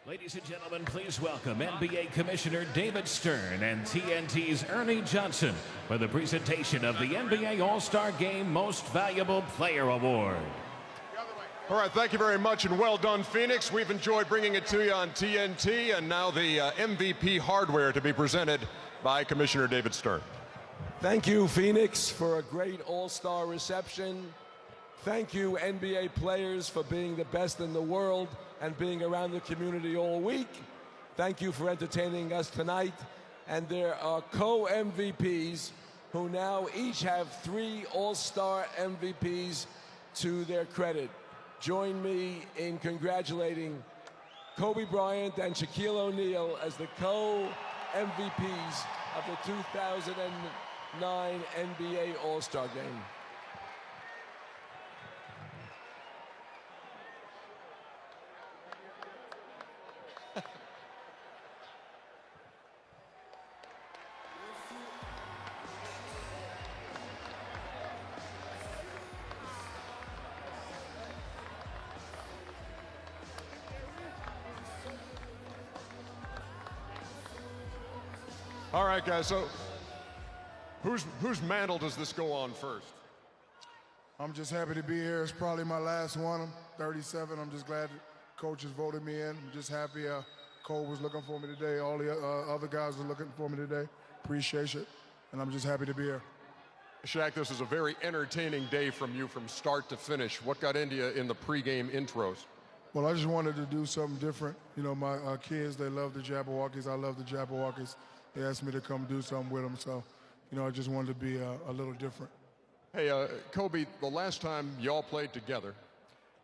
B: Ladies and gentlemen, please welcome NBA Commissioner David Stern and TNT's Ernie Johnson for the presentation of the NBA All-Star Game Most Valuable Player Award.
K: All right, thank you very much, and well done, Phoenix. We've enjoyed bringing it to you on TNT, and now the MVP hardware to be presented by Commissioner David Stern.
J: Thank you, Phoenix, for a great All-Star reception. Thank you, NBA players, for being the best in the world and being around the community all week. Thank you for entertaining us tonight. And there are co-MVPs who now each have 3 All-Star MVPs to their credit. Join me in congratulating Kobe Bryant and Shaquille O'Neal as the co-MVPs of the 2009 NBA All-Star Game.
K: All right, guys, so whose mantle does this go on first?
I: I'm just happy to be here. It's probably my last one. I'm 37. I'm just glad coaches voted me in. I'm just happy Cole was looking for me today. All the other guys were looking for me today. Appreciate it. And I'm just happy to be here.
K: Shaq, this is a very entertaining day from you from start to finish. What got into you in the pregame intros?
I: Well, I just wanted to do something different. You know, my kids, they love the Jabberwockies. I love the Jabberwockies. They asked me to come do something with them, so, you know, I just wanted to be a little different.
K: Hey, Kobe, the last time y'all played together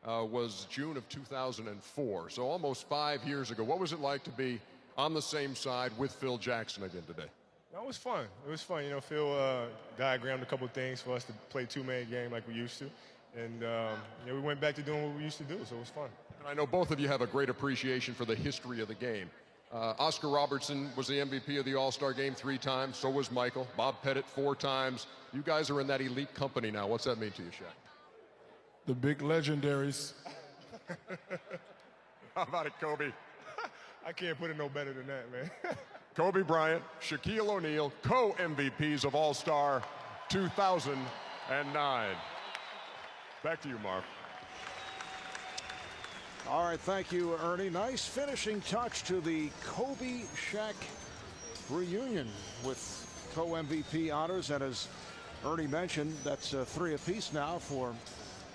K: was June of 2004, so almost 5 years ago. What was it like to be on the same side with Phil Jackson again today?
Q: It was fun. It was fun. You know, Phil diagrammed a couple of things for us to play two-man game like we used to. And, you know, we went back to doing what we used to do, so it was fun.
K: And I know both of you have a great appreciation for the history of the game. Oscar Robertson was the MVP of the All-Star Game 3 times. So was Michael. Bob Pettit 4 times. You guys are in that elite company now. What's that mean to you, Shaq?
I: The big legendaries.
K: How about it, Kobe?
Q: I can't put it no better than that, man.
K: Kobe Bryant, Shaquille O'Neal, co-MVPs of All-Star 2009.
V: Back to you, Marv.
A: All right, thank you, Ernie. Nice finishing touch to the Kobe Shaq reunion with co-MVP honors. And as Ernie mentioned, that's 3 apiece now for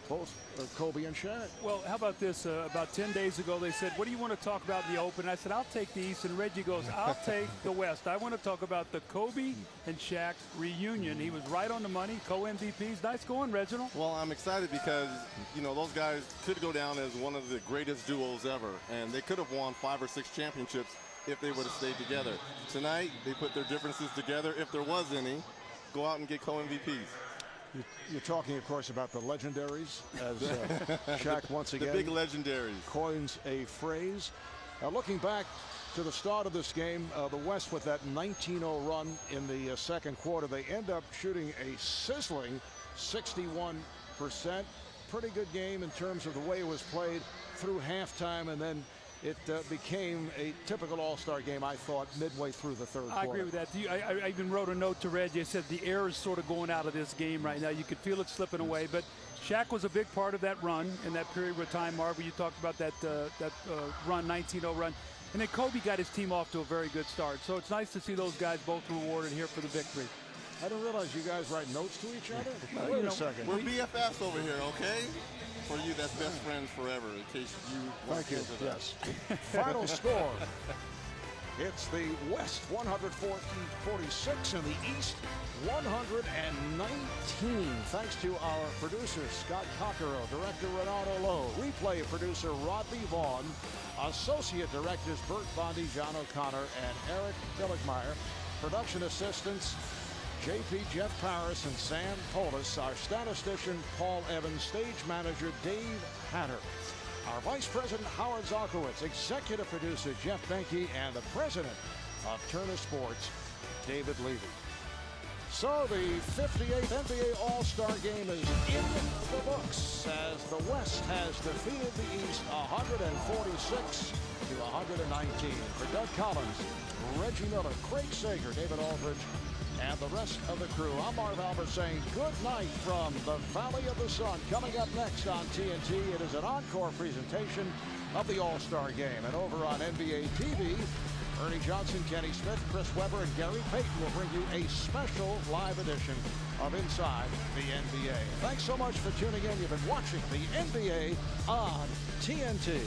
A: both Kobe and Shaq.
E: Well, how about this? About 10 days ago, they said, what do you want to talk about in the Open? I said, I'll take the East. And Reggie goes, I'll take the West. I want to talk about the Kobe and Shaq reunion. He was right on the money, co-MVPs. Nice going, Reginald.
D: Well, I'm excited because, you know, those guys could go down as one of the greatest duos ever. And they could have won 5 or 6 championships if they would have stayed together. Tonight, they put their differences together, if there was any, go out and get co-MVPs.
A: You're talking, of course, about the legendaries, as Shaq once again
D: the big legendaries
A: coins a phrase. Looking back to the start of this game, the West with that 19-0 run in the second quarter, they end up shooting a sizzling 61%. Pretty good game in terms of the way it was played through halftime, and then it became a typical all-star game, I thought, midway through the third quarter.
E: I agree with that. I even wrote a note to Reggie. I said the air is sort of going out of this game right now. You could feel it slipping away. But Shaq was a big part of that run in that period of time, Marv. You talked about that run, 19-0 run. And then Kobe got his team off to a very good start. So it's nice to see those guys both rewarded here for the victory.
A: I didn't realize you guys write notes to each other. Wait a second.
D: We're BFFs over here, okay? For you, that's best friends forever, in case you want
A: Thank you.
D: to
A: Yes. Final score. It's the West 146 and the East 119. Thanks to our producer, Scott Cockero, director Renato Lowe, replay producer Rodney Vaughn, associate directors Bert Bondi, John O'Connor, and Eric Billickmeyer, production assistants JP Jeff Paris and Sam Polis, our statistician Paul Evans, stage manager Dave Hatter, our vice president Howard Zarkowitz, executive producer Jeff Benke, and the president of Turner Sports, David Levy. So the 58th NBA All-Star Game is in the books as the West has defeated the East 146 to 119. For Doug Collins, Reggie Miller, Craig Sager, David Aldridge, and the rest of the crew, I'm Marv Albert saying good night from the Valley of the Sun. Coming up next on TNT, it is an encore presentation of the All-Star Game. And over on NBA TV, Ernie Johnson, Kenny Smith, Chris Webber, and Gary Payton will bring you a special live edition of Inside the NBA. Thanks so much for tuning in. You've been watching the NBA on TNT.